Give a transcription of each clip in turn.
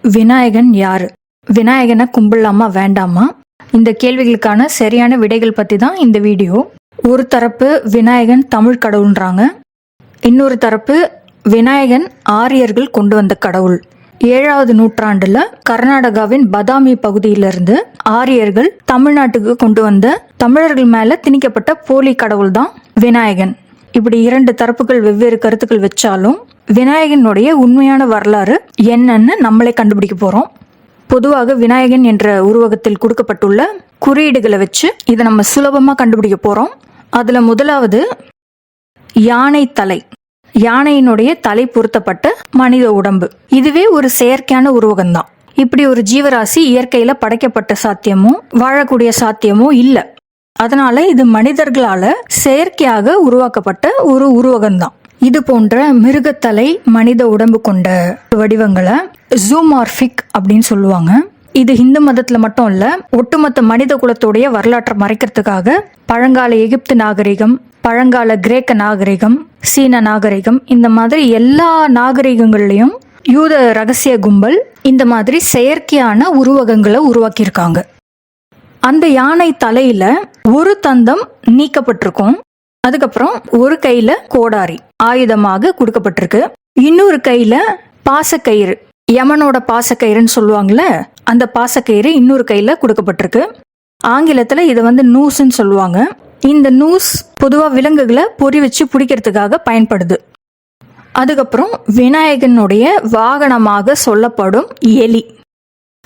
விநாயகன் யாரு? விநாயகனை கும்பிடலாமா வேண்டாமா? இந்த கேள்விகளுக்கான சரியான விடைகள் பற்றி தான் இந்த வீடியோ. ஒரு தரப்பு விநாயகன் தமிழ் கடவுள்ன்றாங்க, இன்னொரு தரப்பு விநாயகன் ஆரியர்கள் கொண்டு வந்த கடவுள். 7வது நூற்றாண்டுல கர்நாடகாவின் பதாமி பகுதியிலிருந்து ஆரியர்கள் தமிழ்நாட்டுக்கு கொண்டு வந்த தமிழர்கள் மேல திணிக்கப்பட்ட போலி கடவுள் தான் விநாயகன். இப்படி 2 தரப்புகள் வெவ்வேறு கருத்துக்கள் வச்சாலும் விநாயகனுடைய உண்மையான வரலாறு என்னன்னு நம்மளே கண்டுபிடிக்க போறோம். பொதுவாக விநாயகன் என்ற உருவகத்தில் கொடுக்கப்பட்டுள்ள குறியீடுகளை வச்சு இதை நம்ம சுலபமா கண்டுபிடிக்க போறோம். அதுல முதலாவது யானை தலை. யானையினுடைய தலை பொருத்தப்பட்ட மனித உடம்பு. இதுவே ஒரு செயற்கையான உருவகம்தான். இப்படி ஒரு ஜீவராசி இயற்கையில படைக்கப்பட்ட சாத்தியமோ வாழக்கூடிய சாத்தியமோ இல்லை. அதனால இது மனிதர்களால செயற்கையாக உருவாக்கப்பட்ட ஒரு உருவகம்தான். இது போன்ற மிருகத்தலை மனித உடம்பு கொண்ட வடிவங்களை ஜூமார்பிக் அப்படின்னு சொல்லுவாங்க. இது இந்து மதத்துல மட்டும் இல்ல, ஒட்டுமொத்த மனித குலத்துடைய வரலாற்றை மறைக்கிறதுக்காக பழங்கால எகிப்து நாகரிகம், பழங்கால கிரேக்க நாகரிகம், சீன நாகரிகம், இந்த மாதிரி எல்லா நாகரிகங்கள்லயும் யூத ரகசிய கும்பல் இந்த மாதிரி செயற்கையான உருவகங்களை உருவாக்கியிருக்காங்க. அந்த யானை தலையில ஒரு தந்தம் நீக்கப்பட்டிருக்கும். அதுக்கப்புறம் ஒரு கையில கோடாரி ஆயுதமாக கொடுக்கப்பட்டிருக்கு. இன்னொரு கையில பாசக்கயிறு, யமனோட பாசக்கயிறுன்னு சொல்லுவாங்கல்ல, அந்த பாசக்கயிறு இன்னொரு கையில கொடுக்கப்பட்டிருக்கு. ஆங்கிலத்துல இதை நூஸ்ன்னு சொல்லுவாங்க. இந்த நூஸ் பொதுவா விலங்குகளை பொறி வச்சு பிடிக்கிறதுக்காக பயன்படுது. அதுக்கப்புறம் விநாயகனுடைய வாகனமாக சொல்லப்படும் எலி.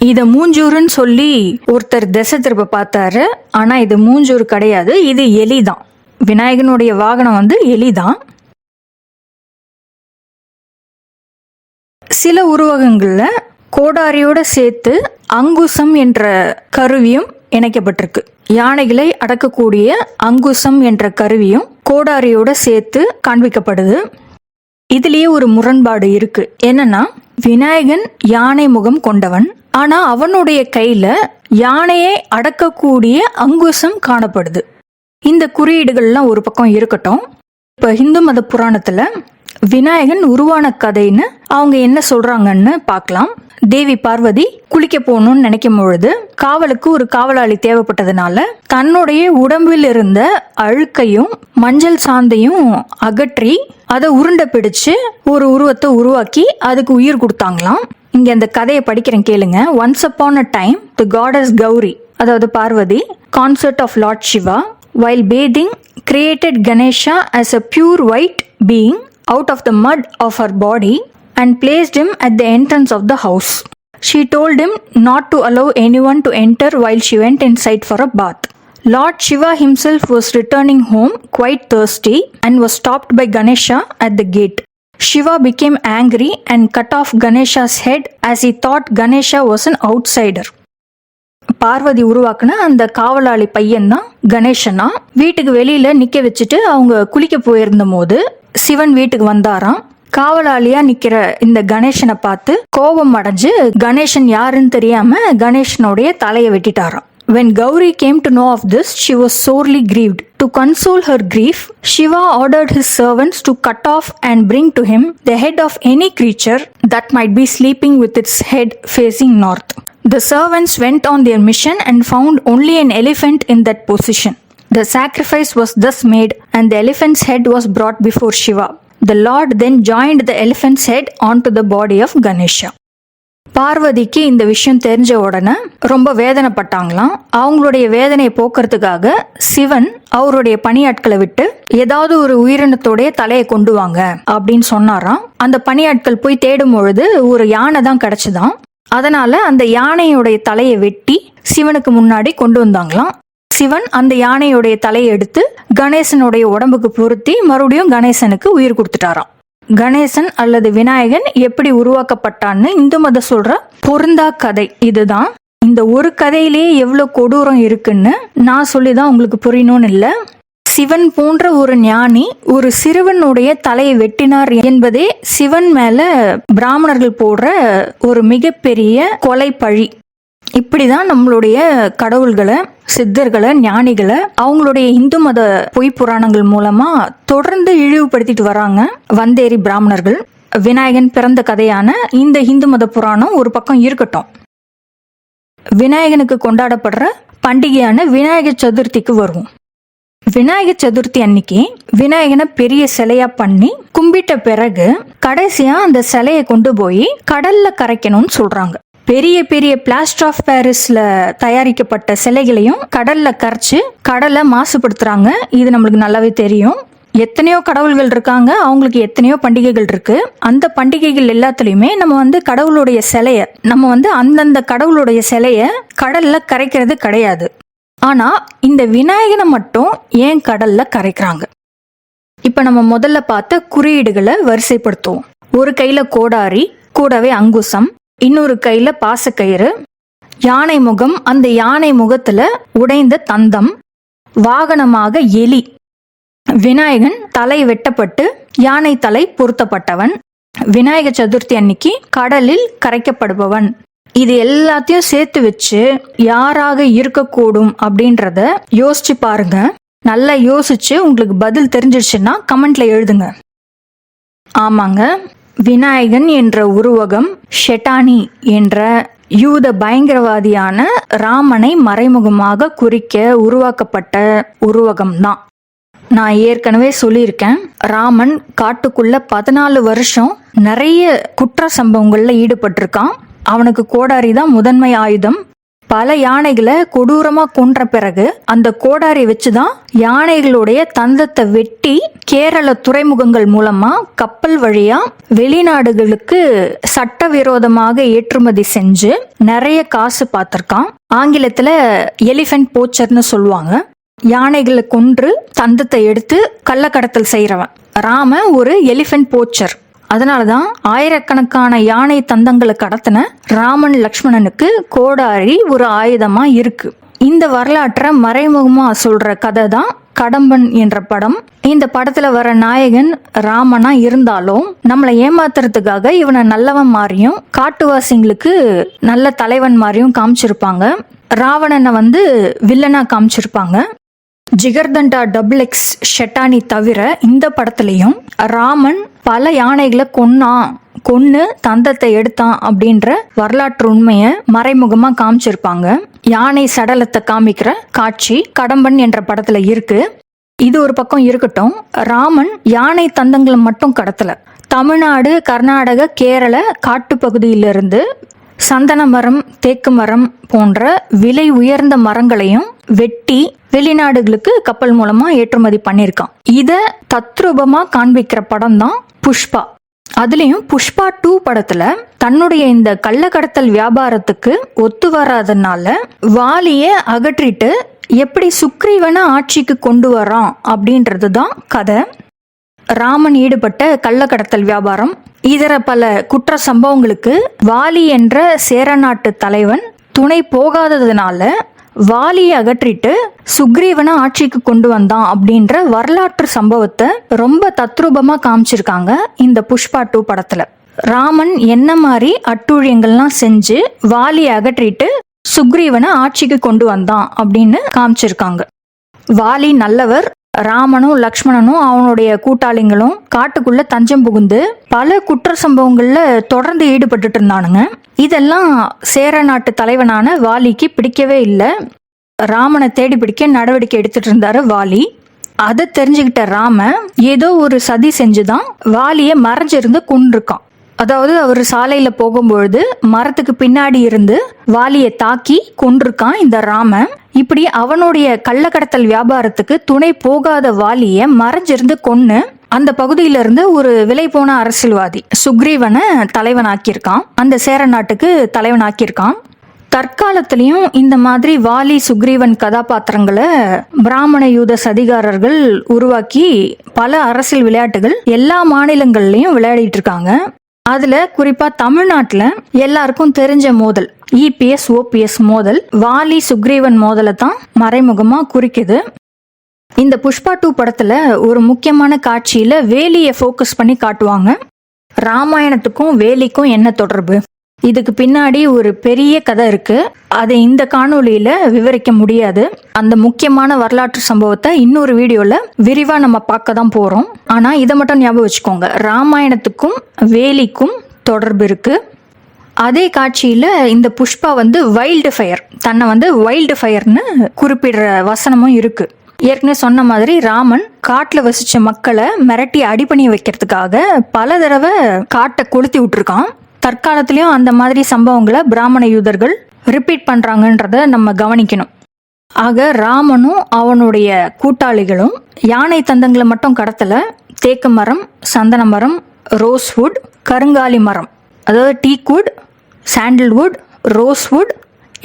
இத மூஞ்சூருன்னு சொல்லி ஒருத்தர் திசை திருப்ப பார்த்தாரு. ஆனா இது மூஞ்சூர் கிடையாது, இது எலிதான். விநாயகனுடைய வாகனம் எலிதான். சில உருவகங்கள்ல கோடாரியோட சேர்த்து அங்குசம் என்ற கருவியும் இணைக்கப்பட்டிருக்கு. யானைகளை அடக்கக்கூடிய அங்குசம் என்ற கருவியும் கோடாரியோட சேர்த்து காண்பிக்கப்படுது. இதுலயே ஒரு முரண்பாடு இருக்கு. என்னன்னா, விநாயகன் யானை முகம் கொண்டவன், ஆனா அவனுடைய கையில யானையை அடக்கக்கூடிய அங்குசம் காணப்படுது. இந்த குறியீடுகள்லாம் ஒரு பக்கம் இருக்கட்டும். இப்ப இந்து மத புராணத்துல விநாயகன் உருவான கதைன்னு அவங்க என்ன சொல்றாங்கன்னு பார்க்கலாம். தேவி பார்வதி குளிக்க போகணும்னு நினைக்கும் பொழுது காவலுக்கு ஒரு காவலாளி தேவைப்பட்டதுனால தன்னுடைய உடம்பில் இருந்த அழுக்கையும் மஞ்சள் சாந்தையும் அகற்றி அதை உருண்டை பிடிச்சு ஒரு உருவத்தை உருவாக்கி அதுக்கு உயிர் கொடுத்தாங்களாம். இங்க அந்த கதையை படிக்கிறேன் கேளுங்க. Once upon a time the goddess Gauri, அதாவது Parvati, consort of lord Shiva while bathing created Ganesha as a pure white being out of the mud of her body and placed him at the entrance of the house. She told him not to allow anyone to enter while she went inside for a bath. Lord Shiva himself was returning home quite thirsty and was stopped by Ganesha at the gate. Shiva became angry and cut off Ganesha's head as he thought Ganesha was an outsider. Parvati உருவாக்குன அந்த காவலாளி பையன் தான் கணேசனா. வீட்டுக்கு வெளியில நிக்க வச்சுட்டு அவங்க குளிக்க போயிருந்த போது சிவன் வீட்டுக்கு வந்தாராம். காவலாளியா நிக்கிற இந்த கணேசனை பார்த்து கோபம் அடைஞ்சு கணேசன் யாருன்னு தெரியாம கணேசனுடைய தலையை வெட்டிட்டாராம். When Gauri came to know of this, she was sorely grieved. To console her grief, Shiva ordered his servants to cut off and bring to him the head of any creature that might be sleeping with its head facing north. The servants went on their mission and found only an elephant in that position. The sacrifice was thus made and the elephant's head was brought before Shiva. The Lord then joined the elephant's head onto the body of Ganesha. பார்வதிக்கு இந்த விஷயம் தெரிஞ்ச உடனே ரொம்ப வேதனைப்பட்டாங்களாம். அவங்களுடைய வேதனையை போக்குறதுக்காக சிவன் அவருடைய பணியாட்களை விட்டு ஏதாவது ஒரு உயிரினத்தோடைய தலையை கொண்டு வாங்க அப்படின்னு சொன்னாராம். அந்த பணியாட்கள் போய் தேடும் பொழுது ஒரு யானை தான் கிடைச்சுதான். அதனால அந்த யானையுடைய தலையை வெட்டி சிவனுக்கு முன்னாடி கொண்டு வந்தாங்களாம். சிவன் அந்த யானையுடைய தலையை எடுத்து கணேசனுடைய உடம்புக்கு பொருத்தி மறுபடியும் கணேசனுக்கு உயிர் கொடுத்துட்டாராம். கணேசன் அல்லது விநாயகன் எப்படி உருவாக்கப்பட்டான்னு இந்து மதம் சொல்ற பொருந்தா கதை இதுதான். இந்த ஒரு கதையிலேயே எவ்வளவு கொடூரம் இருக்குன்னு நான் சொல்லிதான் உங்களுக்கு புரியணும்னு இல்ல. சிவன் போன்ற ஒரு ஞானி ஒரு சிறுவனுடைய தலையை வெட்டினார் என்பதே சிவன் மேல பிராமணர்கள் போடுற ஒரு மிகப்பெரிய கொலை பழி. இப்படிதான் நம்மளுடைய கடவுள்களை, சித்தர்களை, ஞானிகளை அவங்களுடைய இந்து மத பொய் புராணங்கள் மூலமா தொடர்ந்து இழிவுபடுத்திட்டு வராங்க வந்தேரி பிராமணர்கள். விநாயகன் பிறந்த கதையான இந்த இந்து மத புராணம் ஒரு பக்கம் இருக்கட்டும். விநாயகனுக்கு கொண்டாடப்படுற பண்டிகையான விநாயகர் சதுர்த்திக்கு வருவோம். விநாயகர் சதுர்த்தி அன்னைக்கு விநாயகனை பெரிய சிலையா பண்ணி கும்பிட்ட பிறகு கடைசியா அந்த சிலையை கொண்டு போய் கடல்ல கரைக்கணும்னு சொல்றாங்க. பெரிய பெரிய பிளாஸ்டர் ஆஃப் பாரிஸ்ல தயாரிக்கப்பட்ட சிலைகளையும் கடல்ல கரைச்சு கடலை மாசுபடுத்துறாங்க. இது நம்மளுக்கு நல்லாவே தெரியும். எத்தனையோ கடவுள்கள் இருக்காங்க, அவங்களுக்கு எத்தனையோ பண்டிகைகள் இருக்கு. அந்த பண்டிகைகள் எல்லாத்துலயுமே நம்ம கடவுளுடைய சிலைய அந்தந்த கடவுளுடைய சிலைய கடல்ல கரைக்கிறது கிடையாது. ஆனா இந்த விநாயகனை மட்டும் ஏன் கடல்ல கரைக்கிறாங்க? இப்ப நம்ம முதல்ல பார்த்த குறியீடுகளை வரிசைப்படுத்துவோம். ஒரு கையில கோடாரி, கூடவே அங்குசம், இன்னொரு கையில பாசக்கயிறு, யானை முகம், அந்த யானை முகத்துல உடைந்த தந்தம், வாகனமாக எலி, விநாயகன் தலை வெட்டப்பட்டு யானை தலை பொருத்தப்பட்டவன், விநாயகர் சதுர்த்தி அன்னைக்கு கடலில் கரைக்கப்படுபவன். இது எல்லாத்தையும் சேர்த்து வச்சு யாராக இருக்கக்கூடும் அப்படின்றத யோசிச்சு பாருங்க. நல்லா யோசிச்சு உங்களுக்கு பதில் தெரிஞ்சிருச்சுன்னா கமெண்ட்ல எழுதுங்க. ஆமாங்க, விநாயகன் என்ற உருவகம் ஷெட்டானி என்ற யூத பயங்கரவாதியான ராமனை மறைமுகமாக குறிக்க உருவாக்கப்பட்ட உருவகம் தான். நான் ஏற்கனவே சொல்லியிருக்கேன், ராமன் காட்டுக்குள்ள 14 வருஷம் நிறைய குற்ற சம்பவங்கள்ல ஈடுபட்டிருக்கான். அவனுக்கு கோடாரி தான் முதன்மை ஆயுதம். பல யானைகளை கொடூரமா கொன்ற பிறகு அந்த கோடாரி வச்சுதான் யானைகளுடைய தந்தத்தை வெட்டி கேரள துறைமுகங்கள் மூலமா கப்பல் வழியா வெளிநாடுகளுக்கு சட்டவிரோதமாக ஏற்றுமதி செஞ்சு நிறைய காசு பார்த்திருக்கான். ஆங்கிலத்துல எலிஃபென்ட் போச்சர்னு சொல்லுவாங்க. யானைகளை கொன்று தந்தத்தை எடுத்து கள்ளக்கடத்தல் செய்யறவன் ராம ஒரு எலிஃபென்ட் போச்சர். அதனாலதான் ஆயிரக்கணக்கான யானை தந்தங்களை கடத்தின ராமன் லக்ஷ்மணனுக்கு கோடாரி ஒரு ஆயுதமா இருக்கு. இந்த வரலாற்றை மறைமுகமா சொல்ற கதை தான் கடம்பன் என்ற படம். இந்த படத்துல வர நாயகன் ராமனா இருந்தாலும் நம்மளை ஏமாத்துறதுக்காக இவனை நல்லவன் மாதிரியும் காட்டுவாசிங்களுக்கு நல்ல தலைவன் மாதிரியும் காமிச்சிருப்பாங்க. ராவணனை வில்லனா காமிச்சிருப்பாங்க. ஜிகர்தண்டா XX ஷெட்டானி தவிர இந்த படத்துலயும் ராமன் பல யானைகளை கொன்னு தந்தத்தை எடுத்தான் அப்படின்ற வரலாற்று உண்மையை மறைமுகமா காமிச்சிருப்பாங்க. யானை சடலத்தை காமிக்கிற காட்சி கடம்பன் என்ற படத்துல இருக்கு. இது ஒரு பக்கம் இருக்கட்டும், ராமன் யானை தந்தங்களை மட்டும் கடத்தல. தமிழ்நாடு, கர்நாடக, கேரள காட்டுப்பகுதியிலிருந்து சந்தன மரம், தேக்கு மரம் போன்ற விலை உயர்ந்த மரங்களையும் வெட்டி வெளிநாடுகளுக்கு கப்பல் மூலமா ஏற்றுமதி பண்ணிருக்கான். இத தத்ரூபமா காண்பிக்கிற படம் தான் புஷ்பா. அதுலயும் புஷ்பா 2 படத்துல தன்னுடைய இந்த கள்ளக்கடத்தல் வியாபாரத்துக்கு ஒத்து வராதனால வாலிய அகற்றிட்டு எப்படி சுக்ரீவனை ஆட்சிக்கு கொண்டு வரான் அப்படின்றதுதான் கதை. ராமன் ஈடுபட்ட கள்ளக்கடத்தல் வியாபாரம் இதர பல குற்ற சம்பவங்களுக்கு வாலி என்ற சேரநாட்டு தலைவன் துணை போகாததுனால வாலியை அகற்றிட்டு சுக்ரீவனை ஆட்சிக்கு கொண்டு வந்தான் அப்படின்ற வரலாற்று சம்பவத்தை ரொம்ப தத்ரூபமா காமிச்சிருக்காங்க இந்த புஷ்பா 2 படத்துல. ராமன் என்ன மாதிரி அட்டூழியங்கள்லாம் செஞ்சு வாலியை அகற்றிட்டு சுக்ரீவனை ஆட்சிக்கு கொண்டு வந்தான் அப்படின்னு காமிச்சிருக்காங்க. வாலி நல்லவர். ராமனும் லக்ஷ்மணனும் அவனுடைய கூட்டாளிங்களும் காட்டுக்குள்ள தஞ்சம் புகுந்து பல குற்ற சம்பவங்கள்ல தொடர்ந்து ஈடுபட்டு இருந்தானுங்க. இதெல்லாம் சேர நாட்டு தலைவனான வாலிக்கு பிடிக்கவே இல்லை. ராமனை தேடி பிடிக்க நடவடிக்கை எடுத்துட்டு இருந்தாரு வாலி. அதை தெரிஞ்சுக்கிட்ட ராம ஏதோ ஒரு சதி செஞ்சுதான் வாலிய மறைஞ்சிருந்து கொண்டிருக்கான். அதாவது அவர் சாலையில போகும்பொழுது மரத்துக்கு பின்னாடி இருந்து வாலியை தாக்கி கொண்டிருக்கான் இந்த ராம. இப்படி அவனுடைய கள்ளக்கடத்தல் வியாபாரத்துக்கு துணை போகாத வாலிய மறைஞ்சிருந்து கொன்னு அந்த பகுதியில இருந்து ஒரு விலை போன அரசியல்வாதி சுக்ரீவனை தலைவனாக்கியிருக்கான். அந்த சேர நாட்டுக்கு தலைவனாக்கியிருக்கான். தற்காலத்திலையும் இந்த மாதிரி வாலி சுக்ரீவன் கதாபாத்திரங்களை பிராமண யூத சதிகாரர்கள் உருவாக்கி பல அரசியல் விளையாட்டுகள் எல்லா மாநிலங்கள்லயும் விளையாடிட்டு இருக்காங்க. அதுல குறிப்பா தமிழ்நாட்டுல எல்லாருக்கும் தெரிஞ்ச மோதல் EPS OPS மோதல் வாலி சுக்ரீவன் மோதலை தான் மறைமுகமா குறிக்குது. இந்த புஷ்பா 2 படத்துல ஒரு முக்கியமான காட்சியில வேலியை ஃபோக்கஸ் பண்ணி காட்டுவாங்க. ராமாயணத்துக்கும் வேலிக்கும் என்ன தொடர்பு? இதுக்கு பின்னாடி ஒரு பெரிய கதை இருக்கு. அதை இந்த காணொளியில விவரிக்க முடியாது. அந்த முக்கியமான வரலாற்று சம்பவத்தை இன்னொரு வீடியோல விரிவா நம்ம பார்க்க தான் போறோம். ஆனா இதை மட்டும் ஞாபகம் வச்சுக்கோங்க, ராமாயணத்துக்கும் வேலிக்கும் தொடர்பு இருக்கு. அதே காட்சியில இந்த புஷ்பா வைல்டு ஃபயர், தன்னை வைல்டு ஃபயர்னு குறிப்பிடுற வசனமும் இருக்கு. ஏற்கனவே சொன்ன மாதிரி ராமன் காட்டுல வசிச்ச மக்களை மிரட்டி அடிபணி வைக்கிறதுக்காக பல தடவை காட்டை கொளுத்தி விட்டுருக்கான். தற்காலத்திலயும் அந்த மாதிரி சம்பவங்களை பிராமண யூதர்கள் ரிப்பீட் பண்றாங்கன்றத நம்ம கவனிக்கணும். ஆக ராமனும் அவனுடைய கூட்டாளிகளும் யானை தந்தங்களை மட்டும் கடத்தல, தேக்கு மரம், சந்தன மரம், ரோஸ்வுட், கருங்காலி மரம், அதாவது டீக்வுட், சாண்டில்வுட், ரோஸ்வுட்,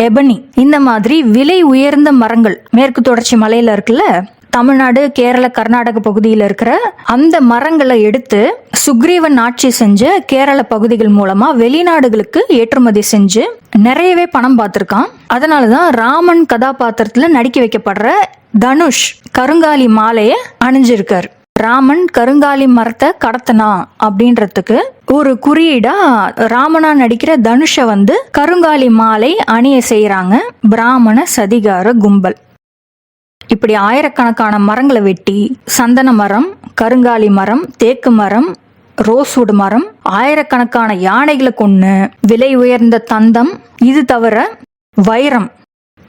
எபனி, இந்த மாதிரி விலை உயர்ந்த மரங்கள் மேற்கு தொடர்ச்சி மலையில இருக்குல்ல, தமிழ்நாடு, கேரள, கர்நாடக பகுதியில் இருக்கிற அந்த மரங்களை எடுத்து சுக்ரீவன் ஆட்சி செஞ்ச கேரள பகுதிகள் மூலமா வெளிநாடுகளுக்கு ஏற்றுமதி செஞ்சு நிறையவே பணம் பார்த்திருக்கான். அதனாலதான் ராமன் கதாபாத்திரத்துல நடிக்க வைக்கப்படுற தனுஷ் கருங்காலி மாலைய அணிஞ்சிருக்காரு. ராமன் கருங்காலி மரத்தை கடத்தனா அப்படின்றதுக்கு ஒரு குறியீடா ராமனா நடிக்கிற தனுஷ கருங்காலி மாலை அணிய செய்யறாங்க பிராமண சதிகார கும்பல். இப்படி ஆயிரக்கணக்கான மரங்களை வெட்டி சந்தன மரம், கருங்காலி மரம், தேக்கு மரம், ரோஸ்வுட் மரம், ஆயிரக்கணக்கான யானைகளை கொன்னு விலை உயர்ந்த தந்தம், இது தவிர வைரம்,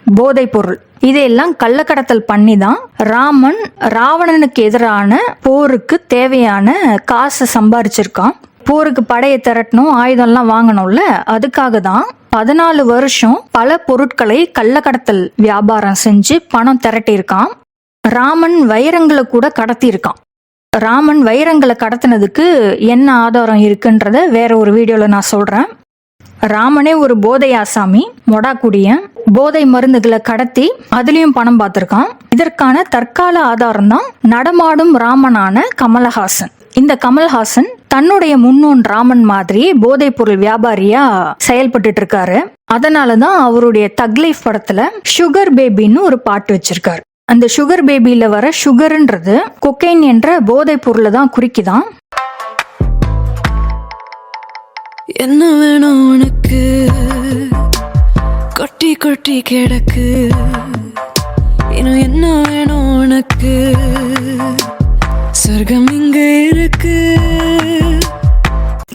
போதைப் பொருள், இதையெல்லாம் கள்ளக்கடத்தல் பண்ணி தான் ராமன் ராவணனுக்கு எதிரான போருக்கு தேவையான காசை சம்பாரிச்சிருக்கான். போருக்கு படையை திரட்டணும், ஆயுதம்லாம் வாங்கணும்ல, அதுக்காக தான் 14 வருஷம் பல பொருட்களை கள்ளக்கடத்தல் வியாபாரம் செஞ்சு பணம் திரட்டியிருக்கான். ராமன் வைரங்களை கூட கடத்தியிருக்கான். ராமன் வைரங்களை கடத்தினதுக்கு என்ன ஆதாரம் இருக்குன்றத வேற ஒரு வீடியோல நான் சொல்றேன். ராமனே ஒரு போதை ஆசாமி, மொடாக்குடியன், போதை மருந்துகளை கடத்தி அதுலயும் பணம் பார்த்திருக்கான். இதற்கான தற்கால ஆதாரம் தான் நடமாடும் ராமனான கமலஹாசன். இந்த கமல்ஹாசன் தன்னுடைய முன்னோன் ராமன் மாதிரி போதைப் பொருள் வியாபாரியா செயல்பட்டு இருக்காரு. அதனாலதான் அவருடைய தக் லைஃப் படத்துல சுகர் பேபின்னு ஒரு பாட்டு வச்சிருக்காரு. அந்த சுகர் பேபியில வர சுகர்ன்றது கொக்கைன் என்ற போதைப் பொருளை தான் குறிக்குதான். என்ன வேணும் உனக்கு, கொட்டி கொட்டி கிடக்கு, இன்னும் என்ன வேணும் உனக்கு, சொர்க்கம் இங்க இருக்கு.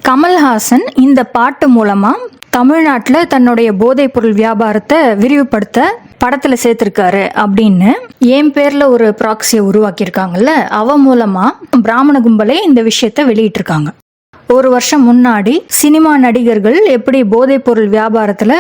கமல்ஹாசன் இந்த பாட்டு மூலமா தமிழ்நாட்டுல தன்னுடைய போதைப் பொருள் வியாபாரத்தை விரிவுபடுத்த படத்துல சேர்த்திருக்காரு அப்படின்னு என் பேர்ல ஒரு ப்ராக்சியை உருவாக்கியிருக்காங்கல்ல, அவ மூலமா பிராமண கும்பலே இந்த விஷயத்த வெளியிட்டிருக்காங்க. ஒரு வருஷம் முன்னாடி சினிமா நடிகர்கள் எப்படி போதைப் பொருள் வியாபாரத்துல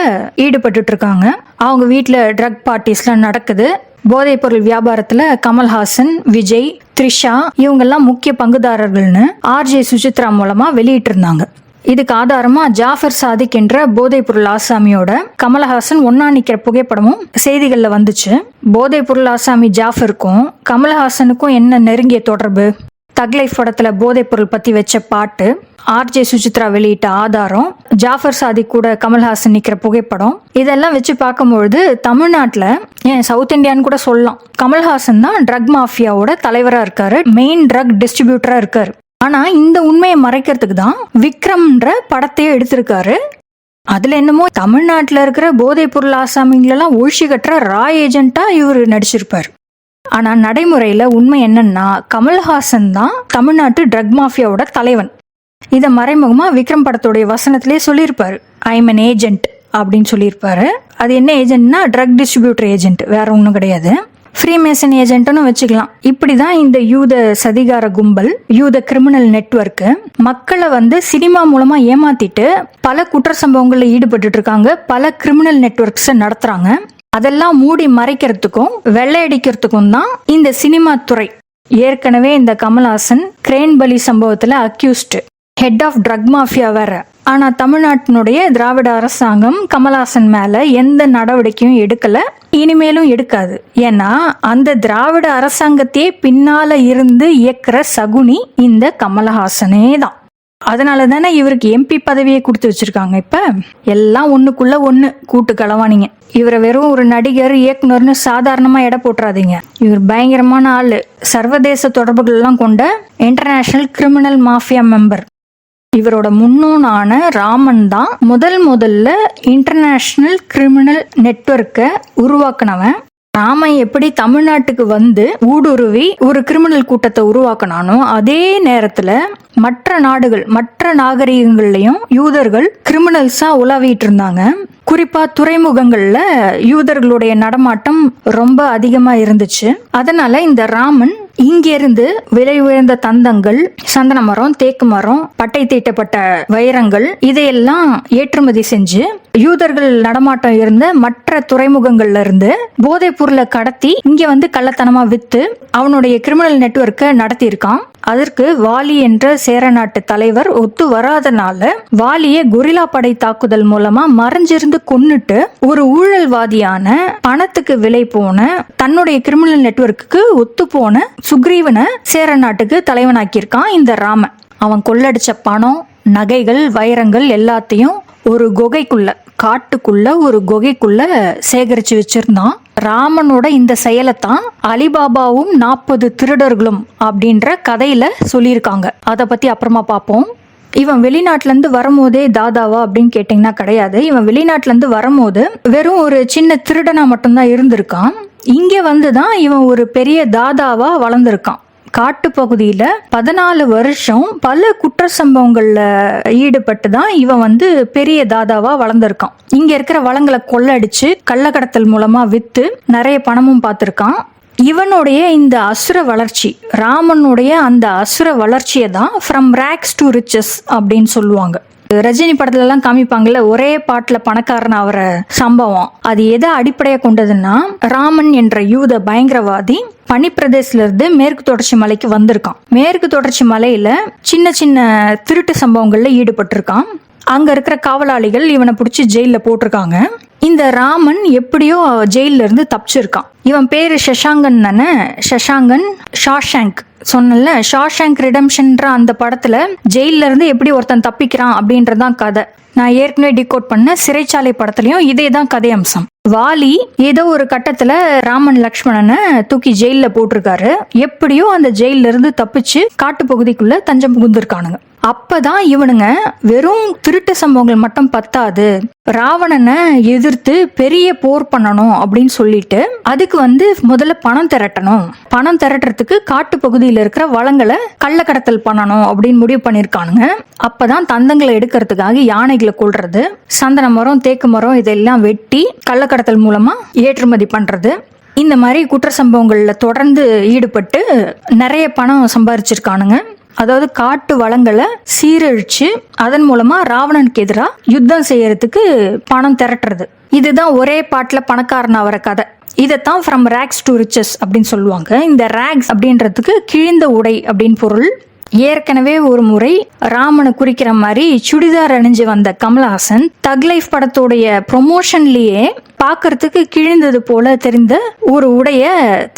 ஈடுபட்டு இருக்காங்க, அவங்க வீட்டுல ட்ரக் பார்ட்டிஸ்லாம் நடக்குது, போதைப் பொருள் வியாபாரத்துல கமல்ஹாசன், விஜய், த்ரிஷா இவங்கெல்லாம் முக்கிய பங்குதாரர்கள்னு RJ சுசித்ரா மூலமா வெளியிட்டு இருந்தாங்க. இதுக்கு ஆதாரமா ஜாஃபர் சாதிக் என்ற போதைப் பொருள் ஆசாமியோட கமல்ஹாசன் ஒன்னா நிக்கிற புகைப்படமும் செய்திகள்ல வந்துச்சு. போதைப் பொருள் ஆசாமி ஜாஃபருக்கும் கமல்ஹாசனுக்கும் என்ன நெருங்கிய தொடர்பு? தக் லைஃப் படத்துல போதைப் பொருள் பத்தி வச்ச பாட்டு, RJ சுசித்ரா வெளியிட்ட ஆதாரம், ஜாஃபர் சாதிக் கூட கமல்ஹாசன் நிக்கிற புகைப்படம், இதெல்லாம் வச்சு பார்க்கும்பொழுது தமிழ்நாட்டுல, ஏன் சவுத் இந்தியான்னு கூட சொல்லலாம், கமல்ஹாசன் தான் ட்ரக் மாஃபியாவோட தலைவரா இருக்காரு, மெயின் ட்ரக் டிஸ்ட்ரிபியூட்டரா இருக்காரு. ஆனா இந்த உண்மையை மறைக்கிறதுக்கு தான் விக்ரம்ன்ற படத்தையே எடுத்திருக்காரு. அதுல என்னமோ தமிழ்நாட்டுல இருக்கிற போதைப் பொருள் ஆசாமிங்களெல்லாம் ஒழிச்சு கட்டுற ரா ஏஜென்ட்டா இவர் நடிச்சிருப்பாரு. ஆனா நடைமுறையில உண்மை என்னன்னா கமல்ஹாசன் தான் தமிழ்நாட்டு ட்ரக் மாஃபியாவோட தலைவன். இத மறைமுகமா விக்ரம் படத்துடைய வசனத்திலே சொல்லியிருப்பாரு, ஐ எம் an ஏஜென்ட் அப்படின்னு சொல்லியிருப்பாரு. அது என்ன ஏஜென்ட்னா ட்ரக் டிஸ்ட்ரிபியூட்டர் ஏஜென்ட், வேற ஒன்றும் கிடையாது. ஃப்ரீமேசன் ஏஜென்ட்னு வச்சுக்கலாம். இப்படிதான் இந்த யூத சதிகார கும்பல், யூத கிரிமினல் நெட்வொர்க் மக்களை சினிமா மூலமா ஏமாத்திட்டு பல குற்ற சம்பவங்கள்ல ஈடுபட்டு இருக்காங்க, பல கிரிமினல் நெட்வொர்க்ஸை நடத்துறாங்க. அதெல்லாம் மூடி மறைக்கிறதுக்கும் வெள்ளையடிக்கிறதுக்கும் தான் இந்த சினிமா துறை. ஏற்கனவே இந்த கமல்ஹாசன் கிரேன் பலி சம்பவத்துல accused, head of drug mafia வேற. ஆனா தமிழ்நாட்டினுடைய திராவிட அரசாங்கம் கமல்ஹாசன் மேல எந்த நடவடிக்கையும் எடுக்கல, இனிமேலும் எடுக்காது. ஏன்னா அந்த திராவிட அரசாங்கத்தையே பின்னால இருந்து இயக்குற சகுனி இந்த கமல்ஹாசனே தான். அதனால தானே இவருக்கு MP பதவியை கொடுத்து வச்சிருக்காங்க. இப்ப எல்லாம் ஒண்ணுக்குள்ள ஒண்ணு கூட்டு களவானீங்க. இவரை வெறும் ஒரு நடிகர், இயக்குனர்னு சாதாரணமா எடை போட்டுறாதீங்க. இவர் பயங்கரமான ஆளு, சர்வதேச தொடர்புகள் எல்லாம் கொண்ட இன்டர்நேஷனல் கிரிமினல் மாஃபியா மெம்பர். இவரோட முன்னோனான ராமன் தான் முதல்ல இன்டர்நேஷனல் கிரிமினல் நெட்வொர்க்கை உருவாக்குனவன். ராமன் எப்படி தமிழ்நாட்டுக்கு வந்து ஊடுருவி ஒரு கிரிமினல் கூட்டத்தை உருவாக்கினானோ அதே நேரத்துல மற்ற நாடுகள் மற்ற நாகரிகங்கள்லயும் யூதர்கள் கிரிமினல்ஸா உலாவிட்டு இருந்தாங்க. குறிப்பா துறைமுகங்கள்ல யூதர்களுடைய நடமாட்டம் ரொம்ப அதிகமா இருந்துச்சு. அதனால இந்த ராமன் இங்கிருந்து விலை உயர்ந்த தந்தங்கள், சந்தன மரம், தேக்கு மரம், பட்டை தீட்டப்பட்ட வைரங்கள் இதையெல்லாம் ஏற்றுமதி செஞ்சு யூதர்கள் நடமாட்டம் இருந்த மற்ற துறைமுகங்கள்ல இருந்து போதைப் பொருளை கடத்தி இங்க வந்து கள்ளத்தனமா வித்து அவனுடைய கிரிமினல் நெட்வொர்க்கை நடத்தி இருக்கான். அதற்கு வாலி என்ற சேர நாட்டு தலைவர் ஒத்து வராதனால வாலியை கொரில்லா படை தாக்குதல் மூலமா மறைஞ்சிருந்து கொன்னுட்டு ஒரு ஊழல்வாதியான பணத்துக்கு விலை போன தன்னுடைய கிரிமினல் நெட்வொர்க்குக்கு ஒத்து போன சுக்ரீவனை சேர நாட்டுக்கு தலைவனாக்கியிருக்கான் இந்த ராமன். அவன் கொள்ளடிச்ச பணம், நகைகள், வைரங்கள் எல்லாத்தையும் ஒரு குகைக்குள்ள, காட்டுக்குள்ள ஒரு குகைக்குள்ள சேகரிச்சு வச்சிருந்தான். ராமனோட இந்த செயலைத்தான் அலிபாபாவும் 40 திருடர்களும் அப்படின்ற கதையில சொல்லியிருக்காங்க. அதை பத்தி அப்புறமா பார்ப்போம். இவன் வெளிநாட்டுல இருந்து வரும்போதே தாதாவா அப்படின்னு கேட்டீங்கன்னா கிடையாது. இவன் வெளிநாட்டுல இருந்து வரும்போது வெறும் ஒரு சின்ன திருடனா மட்டும்தான் இருந்திருக்கான். இங்க வந்துதான் இவன் ஒரு பெரிய தாதாவா வளர்ந்திருக்கான். காட்டு பகுதியில 14 வருஷம் பல குற்ற சம்பவங்கள்ல ஈடுபட்டு தான் இவன் வந்து பெரிய தாதாவா வளர்ந்திருக்கான். இங்க இருக்கிற வளங்களை கொள்ளடிச்சு கள்ளக்கடத்தல் மூலமா வித்து நிறைய பணமும் பார்த்திருக்கான். இவனுடைய இந்த அசுர வளர்ச்சி, ராமனுடைய அந்த அசுர வளர்ச்சியை தான் ஃப்ரம் ரேக்ஸ் டு ரிச்சஸ் அப்படின்னு சொல்லுவாங்க. ரஜினி படத்துல எல்லாம் காமிப்பாங்கல்ல, ஒரே பாட்டுல பணக்காரன் ஆகிற சம்பவம். அது எதை அடிப்படையா கொண்டதுன்னா, ராமன் என்ற யூத பயங்கரவாதி பனிப்பிரதேசல இருந்து மேற்கு தொடர்ச்சி மலைக்கு வந்திருக்கான். மேற்கு தொடர்ச்சி மலையில சின்ன சின்ன திருட்டு சம்பவங்கள்ல ஈடுபட்டிருக்கான். அங்க இருக்கிற காவலாளிகள் இவனை பிடிச்சி ஜெயில போட்டிருக்காங்க. இந்த ராமன் எப்படியோ ஜெயில இருந்து தப்பிச்சிருக்கான். இவன் பேரு சஷாங்கன் தானே, சஷாங்கன் ஷாஷாங்க் சொன்னல. ஷாஷாங்க் ரிடம்ஷன்ற அந்த படத்துல ஜெயில இருந்து எப்படி ஒருத்தன் தப்பிக்கிறான் அப்படின்றதான் கதை. நான் ஏற்கனவே டிகோட் பண்ண சிறைச்சாலை படத்துலயும் இதே தான் கதை அம்சம். வாலி ஏதோ ஒரு கட்டத்துல ராமன் லக்ஷ்மணனை தூக்கி ஜெயில போட்டிருக்காரு. எப்படியோ அந்த ஜெயில இருந்து தப்பிச்சு காட்டு பகுதிக்குள்ள தஞ்சம் புகுந்திருக்கானுங்க. அப்பதான் இவனுங்க வெறும் திருட்டு சம்பவங்கள் மட்டும் பத்தாது, ராவணனை எதிர்த்து பெரிய போர் பண்ணணும் அப்படின்னு சொல்லிட்டு அதுக்கு வந்து முதல்ல பணம் திரட்டணும். பணம் திரட்டுறதுக்கு காட்டு பகுதியில இருக்கிற வளங்களை கள்ளக்கடத்தல் பண்ணணும் அப்படின்னு முடிவு பண்ணிருக்கானுங்க. அப்பதான் தந்தங்களை எடுக்கிறதுக்காக யானைகளை கொள்றது, சந்தன மரம், தேக்கு மரம் இதெல்லாம் வெட்டி கள்ளக்கடத்தல் மூலமா ஏற்றுமதி பண்றது. இந்த மாதிரி குற்ற சம்பவங்கள்ல தொடர்ந்து ஈடுபட்டு நிறைய பணம் சம்பாரிச்சிருக்கானுங்க. அதாவது காட்டு வளங்களை சீரழிச்சு அதன் மூலமா ராவணனுக்கு எதிராக யுத்தம் செய்யறதுக்கு பணம் திரட்டுறது. இதுதான் ஒரே பாட்டுல பணக்காரன் ஆகிற கதை. இதைத்தான் ஃப்ரம் ரேக்ஸ் டு ரிச்சஸ் அப்படின்னு சொல்லுவாங்க. இந்த ரேக்ஸ் அப்படின்றதுக்கு கிழிந்த உடை அப்படின்னு பொருள். ஏற்கனவே ஒரு முறை ராமனை குறிக்கிற மாதிரி சுடிதார் அணிஞ்சு வந்த கமல்ஹாசன் தக் லைஃப் படத்தோடைய ப்ரொமோஷன்லயே பாக்குறதுக்கு கிழிந்தது போல தெரிந்த ஒரு உடைய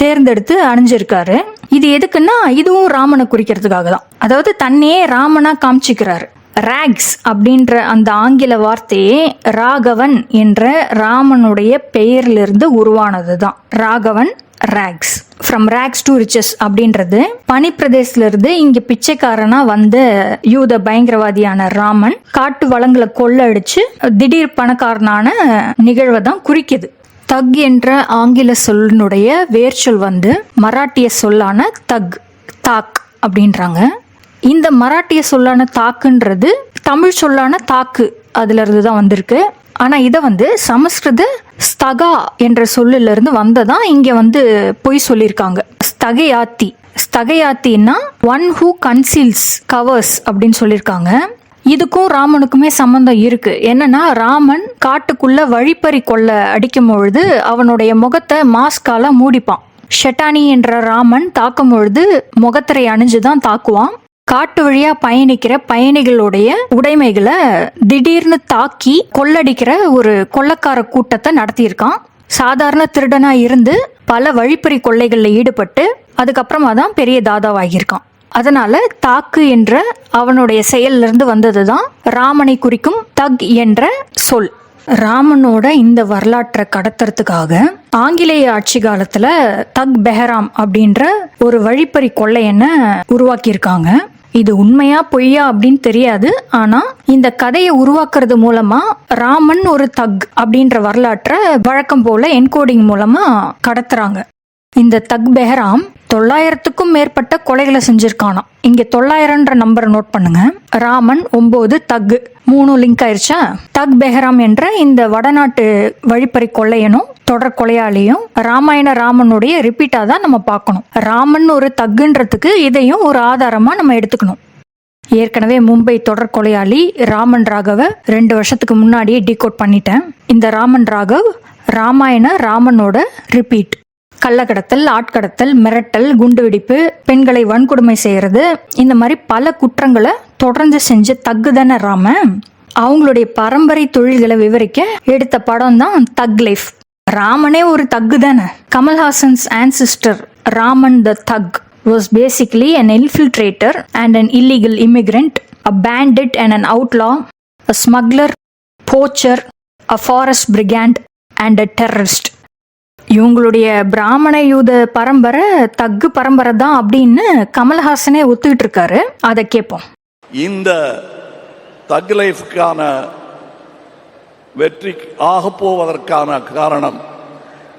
தேர்ந்தெடுத்து அணிஞ்சிருக்காரு. இது எதுக்குன்னா இதுவும் ராமனை குறிக்கிறதுக்காக தான். அதாவது தன்னையே ராமனா காமிச்சிக்கிறாரு. ராக்ஸ் அப்படின்ற அந்த ஆங்கில வார்த்தையே ராகவன் என்ற ராமனுடைய பெயரிலிருந்து உருவானது தான். Raghavan, rags. From rags to riches அப்படின்றது பனிப்பிரதேசல இருந்து இங்க பிச்சைக்காரனா வந்த யூத பயங்கரவாதியான ராமன் காட்டு வளங்களை கொள்ளடிச்சு திடீர் பணக்காரனான நிகழ்வை தான் குறிக்குது. தக் என்ற ஆங்கில சொல்லினுடைய வேர்ச்சொல் வந்து மராட்டிய சொல்லான தக், தாக் அப்படின்றாங்க. இந்த மராட்டிய சொல்லான தாக்குன்றது தமிழ் சொல்லான தாக்கு அதுல இருந்து தான் வந்திருக்கு. ஆனா இதை வந்து சமஸ்கிருத ஸ்தகா என்ற சொல்லில இருந்து வந்ததான் இங்க வந்து பொய் சொல்லியிருக்காங்க. ஸ்தகையாத்தி, ஸ்தகையாத்தின்னா ஒன் ஹூ கன்சீல்ஸ், கவர்ஸ் அப்படின்னு சொல்லியிருக்காங்க. இதுக்கும் ராமனுக்குமே சம்பந்தம் இருக்கு. என்னன்னா ராமன் காட்டுக்குள்ள வழிப்பறி கொள்ள அடிக்கும் பொழுது அவனுடைய முகத்தை மாஸ்கால மூடிப்பான். ஷெட்டானி என்ற ராமன் தாக்கும் பொழுது முகத்திரை அணிஞ்சுதான் தாக்குவான். காட்டு வழியா பயணிக்கிற பயணிகளுடைய உடைமைகளை திடீர்னு தாக்கி கொள்ளடிக்கிற ஒரு கொள்ளக்கார கூட்டத்தை நடத்தியிருக்கான். சாதாரண திருடனா இருந்து பல வழிப்பறி கொள்ளைகள்ல ஈடுபட்டு அதுக்கப்புறமா தான் பெரிய தாதாவாகியிருக்கான். அதனால தாக்கு என்ற அவனுடைய செயல்ல இருந்து வந்ததுதான் ராமனை குறிக்கும் தக் என்ற சொல். ராமனோட இந்த வரலாற்றை கடத்துறதுக்காக ஆங்கிலேய ஆட்சி காலத்துல தக் பெஹராம் அப்படின்ற ஒரு வழிப்பறி கொள்ளையனை உருவாக்கியிருக்காங்க. இது உண்மையா பொய்யா அப்படின்னு தெரியாது. ஆனா இந்த கதையை உருவாக்குறது மூலமா ராமன் ஒரு தக் அப்படின்ற வரலாற்றை வழக்கம் போல என்கோடிங் மூலமா கடத்துறாங்க. இந்த தக் பெஹராம் 900க்கும் மேற்பட்ட கொலைகளை செஞ்சிருக்கானாம். இங்க 900ன்ற நம்பரை நோட் பண்ணுங்க. ராமன் 9, தக் 3 லிங்க் ஆயிருச்சா? தக் பெஹராம் என்ற இந்த வடநாட்டு வழிப்பறி கொள்ளையனும் தொடர் கொலையாளியும் ராமாயண ராமனுடைய ரிப்பீட்டா தான் நம்ம பார்க்கணும். ராமன் ஒரு தக்குன்றதுக்கு இதையும் ஒரு ஆதாரமா நம்ம எடுத்துக்கணும். ஏற்கனவே மும்பை தொடர் கொலையாளி ராமன் ராகவ 2 வருஷத்துக்கு முன்னாடியே டீகோட் பண்ணிட்டேன். இந்த ராமன் ராகவ் ராமாயண ராமனோட ரிப்பீட். கள்ளக்கடத்தல், ஆட்கடத்தல், மிரட்டல், குண்டுவெடிப்பு, பெண்களை வன்கொடுமை செய்யறது, இந்த மாதிரி பல குற்றங்களை தொடர்ந்து செஞ்ச தக்கு தானே ராமன். அவங்களுடைய பரம்பரை தொழில்களை விவரிக்க எடுத்த படம் தான் தக் லைஃப். ராமனே ஒரு தக்கு தானே. கமல்ஹாசன்ஸ் ancestor ராமன் த தக் was basically an infiltrator and an illegal immigrant, a bandit and an outlaw, a smuggler, poacher, a forest brigand and a terrorist. இவங்களுடைய பிராமண யூத பரம்பரை தக்கு பரம்பரை தான் அப்படின்னு கமல்ஹாசனே ஒத்துக்கிட்டு இருக்காரு. அதை கேட்போம். இந்த தக் லைஃப்கான வெற்றி ஆகப்போவதற்கான காரணம்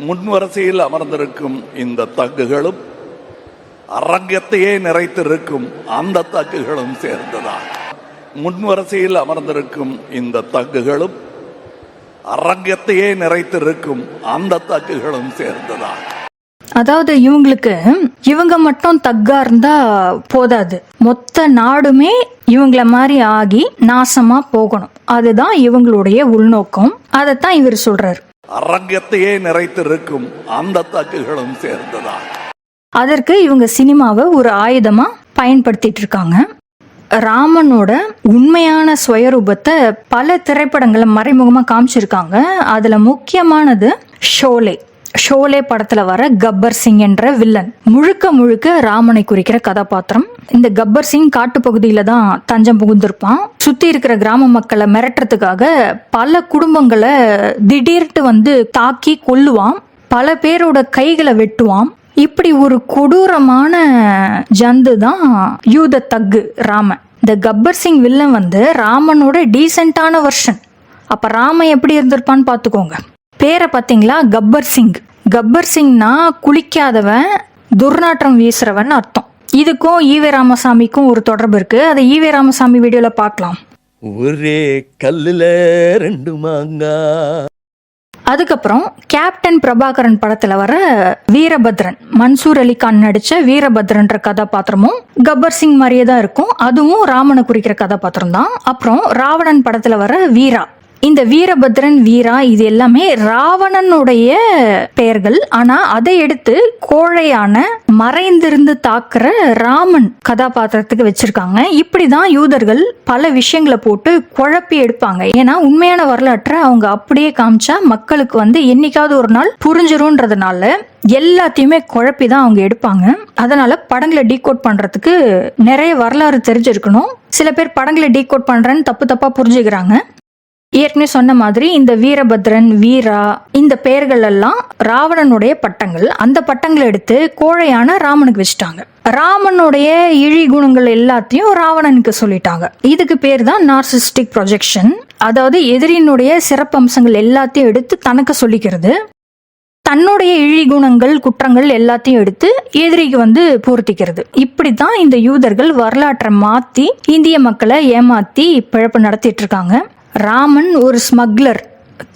முன்வரிசையில் அமர்ந்திருக்கும் இந்த தக்குகளும் அரங்கத்தையே நிறைத்திருக்கும் அந்த தக்குகளும் சேர்ந்ததான். முன்வரிசையில் அமர்ந்திருக்கும் இந்த தக்குகளும் அரங்கத்தையே நிறைத்திருக்கும் அந்த தக்குகளும் சேர்ந்ததான். அதாவது இவங்க மட்டும் தக்கா இருந்தா போதாது, மொத்த நாடுமே இவங்கள மாதிரி ஆகி நாசமா போகணும். அதுதான் இவங்களுடைய உள்நோக்கம். அதைத்தான் இவர் சொல்றாரு. அரங்கத்தையே நிறைத்திருக்கும் அந்த தக்குகளும் சேர்ந்ததான். அதற்கு இவங்க சினிமாவை ஒரு ஆயுதமா பயன்படுத்திட்டு இருக்காங்க. ராமனோட உண்மையான சுயரூபத்தை பல திரைப்படங்களை மறைமுகமா காமிச்சிருக்காங்க. அதுல முக்கியமானது ஷோலே படத்துல வர கப்பர் சிங் என்ற வில்லன். முழுக்க ராமனை குறிக்கிற கதாபாத்திரம். இந்த கப்பர் சிங் காட்டு பகுதியில தான் தஞ்சம் புகுந்திருப்பான். சுத்தி இருக்கிற கிராம மக்களை மிரட்டுறதுக்காக பல குடும்பங்களை திடீர்னு வந்து தாக்கி கொல்லுவான். பல பேரோட கைகளை வெட்டுவான். இப்படி ஒரு கொடூரமான ஜந்து தான் யூத தக்கு ராமன். இந்த கப்பர் சிங் வில்லன் வந்து ராமனோட டீசென்டான வெர்ஷன். அப்ப ராமன் எப்படி இருந்திருப்பான்னு பாத்துக்கோங்க. பேரை பாத்தீங்களா? கப்பர் சிங். கப்பர் சிங்னா குளிக்காதவன், துர்நாற்றம் வீசுறவன் அர்த்தம். இதுக்கும் ஈவே ராமசாமிக்கும் ஒரு தொடர்பு இருக்கு. அதை ஈவே ராமசாமி வீடியோல பார்க்கலாம். ஒரே கல்லுல 2 மாங்கா. அதுக்கப்புறம் கேப்டன் பிரபாகரன் படத்துல வர வீரபத்ரன், மன்சூர் அலிகான் நடிச்ச வீரபத்ரன்ற கதாபாத்திரமும் கப்பர் சிங் மாதிரியே தான் இருக்கும். அதுவும் ராமனை குறிக்கிற கதாபாத்திரம் தான். அப்புறம் ராவணன் படத்துல வர வீரா. இந்த வீரபத்ரன், வீரா இது எல்லாமே ராவணனுடைய பெயர்கள். ஆனா அதை எடுத்து கோழையான மறைந்திருந்து தாக்குற ராமன் கதாபாத்திரத்துக்கு வச்சிருக்காங்க. இப்படிதான் யூதர்கள் பல விஷயங்களை போட்டு குழப்பி எடுப்பாங்க. ஏன்னா உண்மையான வரலாற்றை அவங்க அப்படியே காமிச்சா மக்களுக்கு வந்து என்னைக்காவது ஒரு நாள் புரிஞ்சிரும்ன்றதுனால எல்லாத்தையுமே குழப்பி தான் அவங்க எடுப்பாங்க. அதனால படங்களை டீகோட் பண்றதுக்கு நிறைய வரலாறு தெரிஞ்சிருக்கணும். சில பேர் படங்களை டீகோட் பண்றேன்னு தப்பா புரிஞ்சுக்கிறாங்க. ஏற்கனவே சொன்ன மாதிரி இந்த வீரபத்ரன், வீரா இந்த பெயர்கள் எல்லாம் ராவணனுடைய பட்டங்கள். அந்த பட்டங்களை எடுத்து கோழையான ராமனுக்கு வச்சுட்டாங்க. ராமனுடைய இழி குணங்கள் எல்லாத்தையும் ராவணனுக்கு சொல்லிட்டாங்க. இதுக்கு பேர் தான் நார்சிஸ்டிக் ப்ரொஜெக்ஷன். அதாவது எதிரியினுடைய சிறப்பம்சங்கள் எல்லாத்தையும் எடுத்து தனக்கு சொல்லிக்கிறது. தன்னுடைய இழி குணங்கள், குற்றங்கள் எல்லாத்தையும் எடுத்து எதிரிக்கு வந்து பொருத்திக்கிறது. இப்படித்தான் இந்த யூதர்கள் வரலாற்றை மாத்தி இந்திய மக்களை ஏமாத்தி பிழப்பு நடத்திட்டு இருக்காங்க. ராமன் ஒரு ஸ்மக்லர்,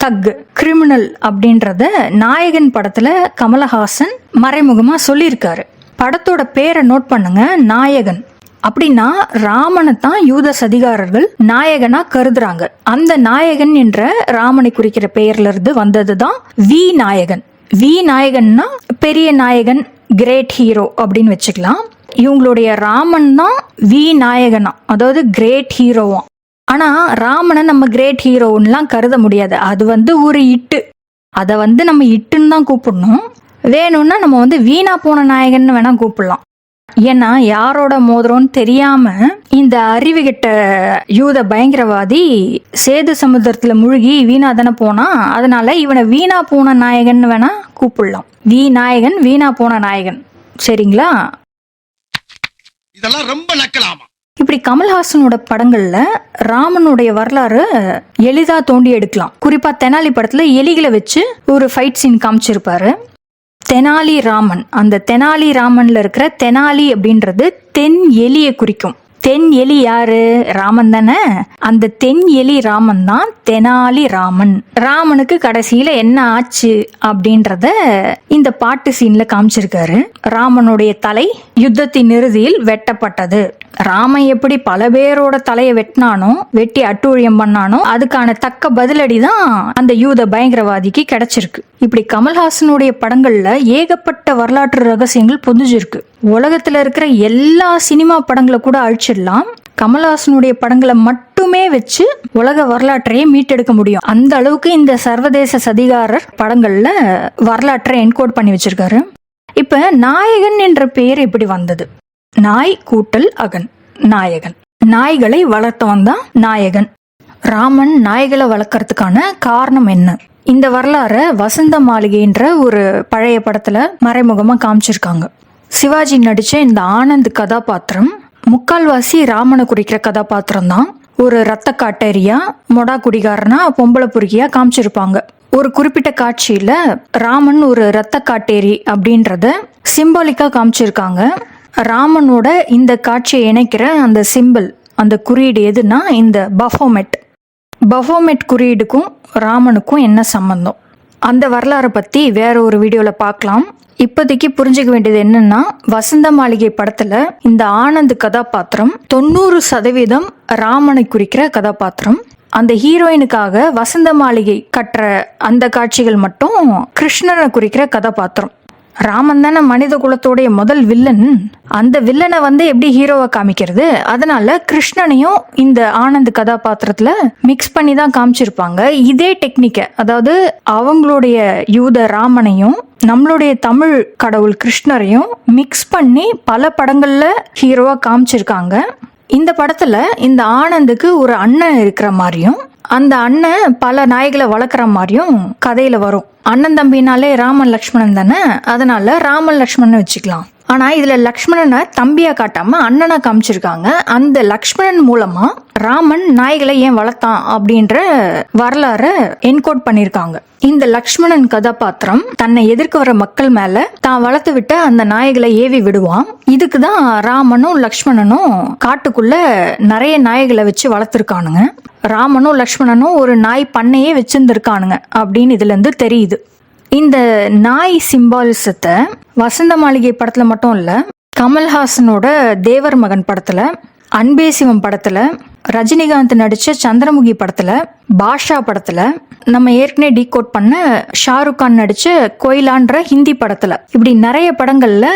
தக், கிரிமினல் அப்படின்றத நாயகன் படத்துல கமலஹாசன் மறைமுகமா சொல்லியிருக்காரு. படத்தோட பேரை நோட் பண்ணுங்க, நாயகன். அப்படின்னா ராமனை தான் யூத சதிகாரர்கள் நாயகனா கருதுறாங்க. அந்த நாயகன் என்ற ராமனை குறிக்கிற பெயர்ல இருந்து வந்ததுதான் வி நாயகன். வி நாயகன்னா பெரிய நாயகன், கிரேட் ஹீரோ அப்படின்னு வச்சுக்கலாம். இவங்களுடைய ராமன் தான் வி நாயகனா, அதாவது கிரேட் ஹீரோவா. ஆனா ராமனை நம்ம கிரேட் ஹீரோன்னுலாம் கருத முடியாது. அது வந்து ஒரு இட்டு. அதை வந்து நம்ம இட்டுன்னு தான் கூப்பிடணும். வேணும்னா நம்ம வந்து வீணா போன நாயகன் வேணா கூப்பிடலாம். ஏன்னா யாரோட மோதிரம்னு தெரியாம இந்த அறிவுகிட்ட யூத பயங்கரவாதி சேது சமுத்திரத்துல முழுகி வீணா தானே போனா. அதனால இவனை வீணா போன நாயகன் வேணா கூப்பிடலாம். வி நாயகன், வீணா போன நாயகன். சரிங்களா? இதெல்லாம் ரொம்ப நக்கலாமா? இப்படி கமல்ஹாசனோட படங்கள்ல ராமனுடைய வரலாறு எளிதா தோண்டி எடுக்கலாம். குறிப்பா தெனாலி படத்துல எலிகளை வச்சு ஒரு ஃபைட் சீன் காமிச்சிருப்பாரு. தெனாலி ராமன், அந்த தெனாலி ராமன்ல இருக்கிற தெனாலி அப்படின்றது தென் எலியை குறிக்கும். தென் எலி யாரு? ராமன் தானே. அந்த தென் எலி ராமன் தான் தெனாலி ராமன். ராமனுக்கு கடைசியில என்ன ஆச்சு அப்படின்றத இந்த பாட்டு சீன்ல காமிச்சிருக்காரு. ராமனுடைய தலை யுத்தத்தின் இறுதியில் வெட்டப்பட்டது. ராமன் எப்படி பல பேரோட தலையை வெட்டினானோ, வெட்டி அட்டூழியம் பண்ணானோ, அதுக்கான தக்க பதிலடி தான் அந்த யூத பயங்கரவாதிக்கு கிடைச்சிருக்கு. இப்படி கமல்ஹாசனுடைய படங்கள்ல ஏகப்பட்ட வரலாற்று ரகசியங்கள் பொதிஞ்சிருக்கு. உலகத்துல இருக்கிற எல்லா சினிமா படங்களை கூட அழிச்சிடலாம், கமல்ஹாசனுடைய படங்களை மட்டுமே வச்சு உலக வரலாற்றையே மீட்டெடுக்க முடியும். அந்த அளவுக்கு இந்த சர்வதேச சதிகாரர் படங்கள்ல வரலாற்றை என்கோட் பண்ணி வச்சிருக்காரு. இப்ப நாயகன் என்ற பெயர் எப்படி வந்தது? நாய் கூட்டல் அகன், நாயகன். நாய்களை வளர்த்தவன் தான் நாயகன். ராமன் நாய்களை வளர்க்கறதுக்கான காரணம் என்ன? இந்த வரலாறை வசந்த மாளிகைன்ற ஒரு பழைய படத்துல மறைமுகமா காமிச்சிருக்காங்க. சிவாஜி நடிச்ச இந்த ஆனந்த் கதாபாத்திரம் முக்கால்வாசி ராமனை குறிக்கிற கதாபாத்திரம் தான். ஒரு ரத்த காட்டேரியா, மொடா குடிகாரனா, பொம்பளை பொறுக்கியா காமிச்சிருப்பாங்க. ஒரு குறிப்பிட்ட காட்சியில ராமன் ஒரு ரத்த காட்டேரி அப்படின்றத சிம்பாலிக்கா காமிச்சிருக்காங்க. ராமனோட இந்த காட்சியை இணைக்கிற அந்த சிம்பிள், அந்த குறியீடு எதுனா இந்த பஃபோமெட். பஃபோமெட் குறியீடுக்கும் ராமனுக்கும் என்ன சம்பந்தம்? அந்த வரலாறை பத்தி வேற ஒரு வீடியோல பார்க்கலாம். இப்போதைக்கு புரிஞ்சுக்க வேண்டியது என்னன்னா, வசந்த மாளிகை படத்துல இந்த ஆனந்த் கதாபாத்திரம் 90% ராமனை குறிக்கிற கதாபாத்திரம். அந்த ஹீரோயினுக்காக வசந்த மாளிகை கட்டுற அந்த காட்சிகள் மட்டும் கிருஷ்ணனை குறிக்கிற கதாபாத்திரம். ராமன் தானே மனித குலத்தோடைய முதல் வில்லன். அந்த வில்லனை எப்படி ஹீரோவா காமிக்கிறது? அதனால கிருஷ்ணனையும் இந்த ஆனந்த் கதாபாத்திரத்துல மிக்ஸ் பண்ணி தான் காமிச்சிருப்பாங்க. இதே டெக்னிக்க, அதாவது அவங்களுடைய யூத ராமனையும் நம்மளுடைய தமிழ் கடவுள் கிருஷ்ணரையும் மிக்ஸ் பண்ணி பல படங்கள்ல ஹீரோவா காமிச்சிருக்காங்க. இந்த படத்துல இந்த ஆனந்துக்கு ஒரு அண்ணன் இருக்கிற மாதிரியும், அந்த அண்ணன் பல நாய்களை வளர்க்குற மாதிரியும் கதையில வரும். அண்ணன் தம்பினாலே ராமன் லக்ஷ்மணன் தானே, அதனால ராமன் லக்ஷ்மணன் வச்சுக்கலாம். ஆனா இதுல லக்ஷ்மணனை தம்பியா காட்டாம அண்ணனா காமிச்சிருக்காங்க. அந்த லக்ஷ்மணன் மூலமா ராமன் நாய்களை ஏன் வளர்த்தான் அப்படின்ற வரலாறு என்கோட் பண்ணிருக்காங்க. இந்த லக்ஷ்மணன் கதாபாத்திரம் தன்னை எதிர்க்க வர மக்கள் மேல தான் வளர்த்து விட்ட அந்த நாய்களை ஏவி விடுவான். இதுக்குதான் ராமனும் லக்ஷ்மணனும் காட்டுக்குள்ள நிறைய நாய்களை வச்சு வளர்த்துருக்கானுங்க. ராமனும் லக்ஷ்மணனும் ஒரு நாய் பண்ணையே வச்சிருந்திருக்கானுங்க அப்படின்னு இதுல இருந்து தெரியுது. இந்த நாய் சிம்பாலிசத்தை வசந்த மாளிகை படத்துல மட்டும் இல்ல, கமல்ஹாசனோட தேவர் மகன் படத்துல, அன்பே சிவம் படத்துல, ரஜினிகாந்த் நடிச்ச சந்திரமுகி படத்துல, பாஷா படத்துல, நம்ம ஏற்கனவே டீகோட் பண்ண ஷாருக் கான் நடிச்ச கோயிலான்ற ஹிந்தி படத்துல, இப்படி நிறைய படங்கள்ல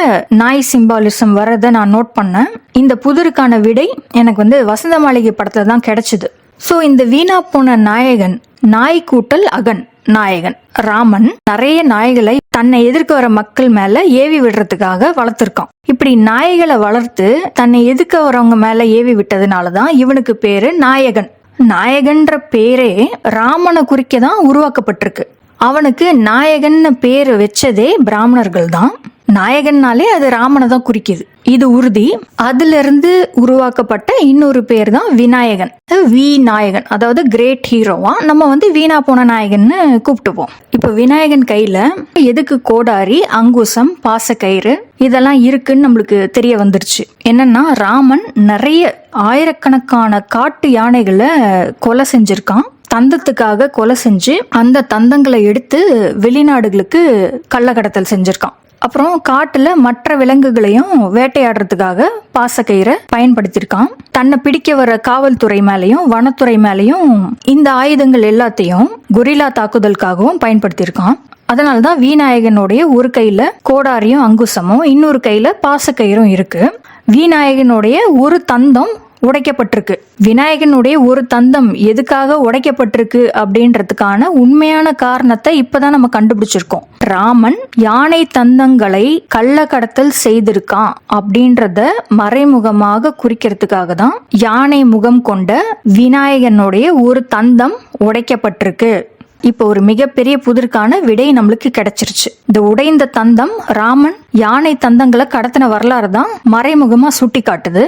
நாய் சிம்பாலிசம் வரதை நான் நோட் பண்ணேன். இந்த புதிருக்கான விடை எனக்கு வசந்த மாளிகை படத்துல தான் கிடைச்சது. சோ இந்த வீணா போன நாயகன், நாய் கூட்டல் அகன், நாயகன் ராமன் நிறைய நாய்களை தன்னை எதிர்க்க வர மக்கள் மேல ஏவி விடுறதுக்காக வளர்த்திருக்கான். இப்படி நாய்களை வளர்த்து தன்னை எதிர்க்க வரவங்க மேல ஏவி விட்டதுனாலதான் இவனுக்கு பேரு நாயகன். நாயகன்ற பேரே ராமனை குறிக்க தான் உருவாக்கப்பட்டிருக்கு. அவனுக்கு நாயகன் பேரு வச்சதே பிராமணர்கள் தான். நாயகன்னாலே அது ராமனை தான் குறிக்குது, இது உறுதி. அதுல இருந்து உருவாக்கப்பட்ட இன்னொரு பேர் தான் விநாயகன். வி நாயகன், அதாவது கிரேட் ஹீரோவா நம்ம வீணா போன நாயகன்னு கூப்பிட்டுப்போம். இப்ப விநாயகன் கையில எதுக்கு கோடாரி, அங்குசம், பாசக்கயிறு இதெல்லாம் இருக்குன்னு நம்மளுக்கு தெரிய வந்துருச்சு. என்னன்னா, ராமன் நிறைய ஆயிரக்கணக்கான காட்டு யானைகளை கொலை செஞ்சிருக்கான். தந்தத்துக்காக கொலை செஞ்சு அந்த தந்தங்களை எடுத்து வெளிநாடுகளுக்கு கள்ளக்கடத்தல் செஞ்சிருக்கான். அப்புறம் காட்டுல மற்ற விலங்குகளையும் வேட்டையாடுறதுக்காக பாசக்கயிறை பயன்படுத்தியிருக்கான். தன்னை பிடிக்க வர காவல்துறை மேலையும் வனத்துறை மேலையும் இந்த ஆயுதங்கள் எல்லாத்தையும் கொரில்லா தாக்குதலுக்காகவும் பயன்படுத்தியிருக்கான். அதனாலதான் விநாயகனுடைய ஒரு கையில கோடாரியும் அங்குசமும், இன்னொரு கையில பாசக்கயிறும் இருக்கு. விநாயகனுடைய ஒரு தந்தம் உடைக்கப்பட்டிருக்கு. விநாயகனுடைய ஒரு தந்தம் எதுக்காக உடைக்கப்பட்டிருக்கு அப்படின்றதுக்கான உண்மையான காரணத்தை இப்பதான் நம்ம கண்டுபிடிச்சிருக்கோம். ராமன் யானை தந்தங்களை கள்ள கடத்தல் செய்திருக்கான் அப்படின்றத மறைமுகமாக குறிக்கிறதுக்காக தான் யானை முகம் கொண்ட விநாயகனுடைய ஒரு தந்தம் உடைக்கப்பட்டிருக்கு. இப்போ ஒரு மிகப்பெரிய புதிர்க்கான விடை நம்மளுக்கு கிடைச்சிருச்சு. இந்த உடைந்த தந்தம் ராமன் யானை தந்தங்களை கடத்தின வரலாறு தான் மறைமுகமா சுட்டி காட்டுது.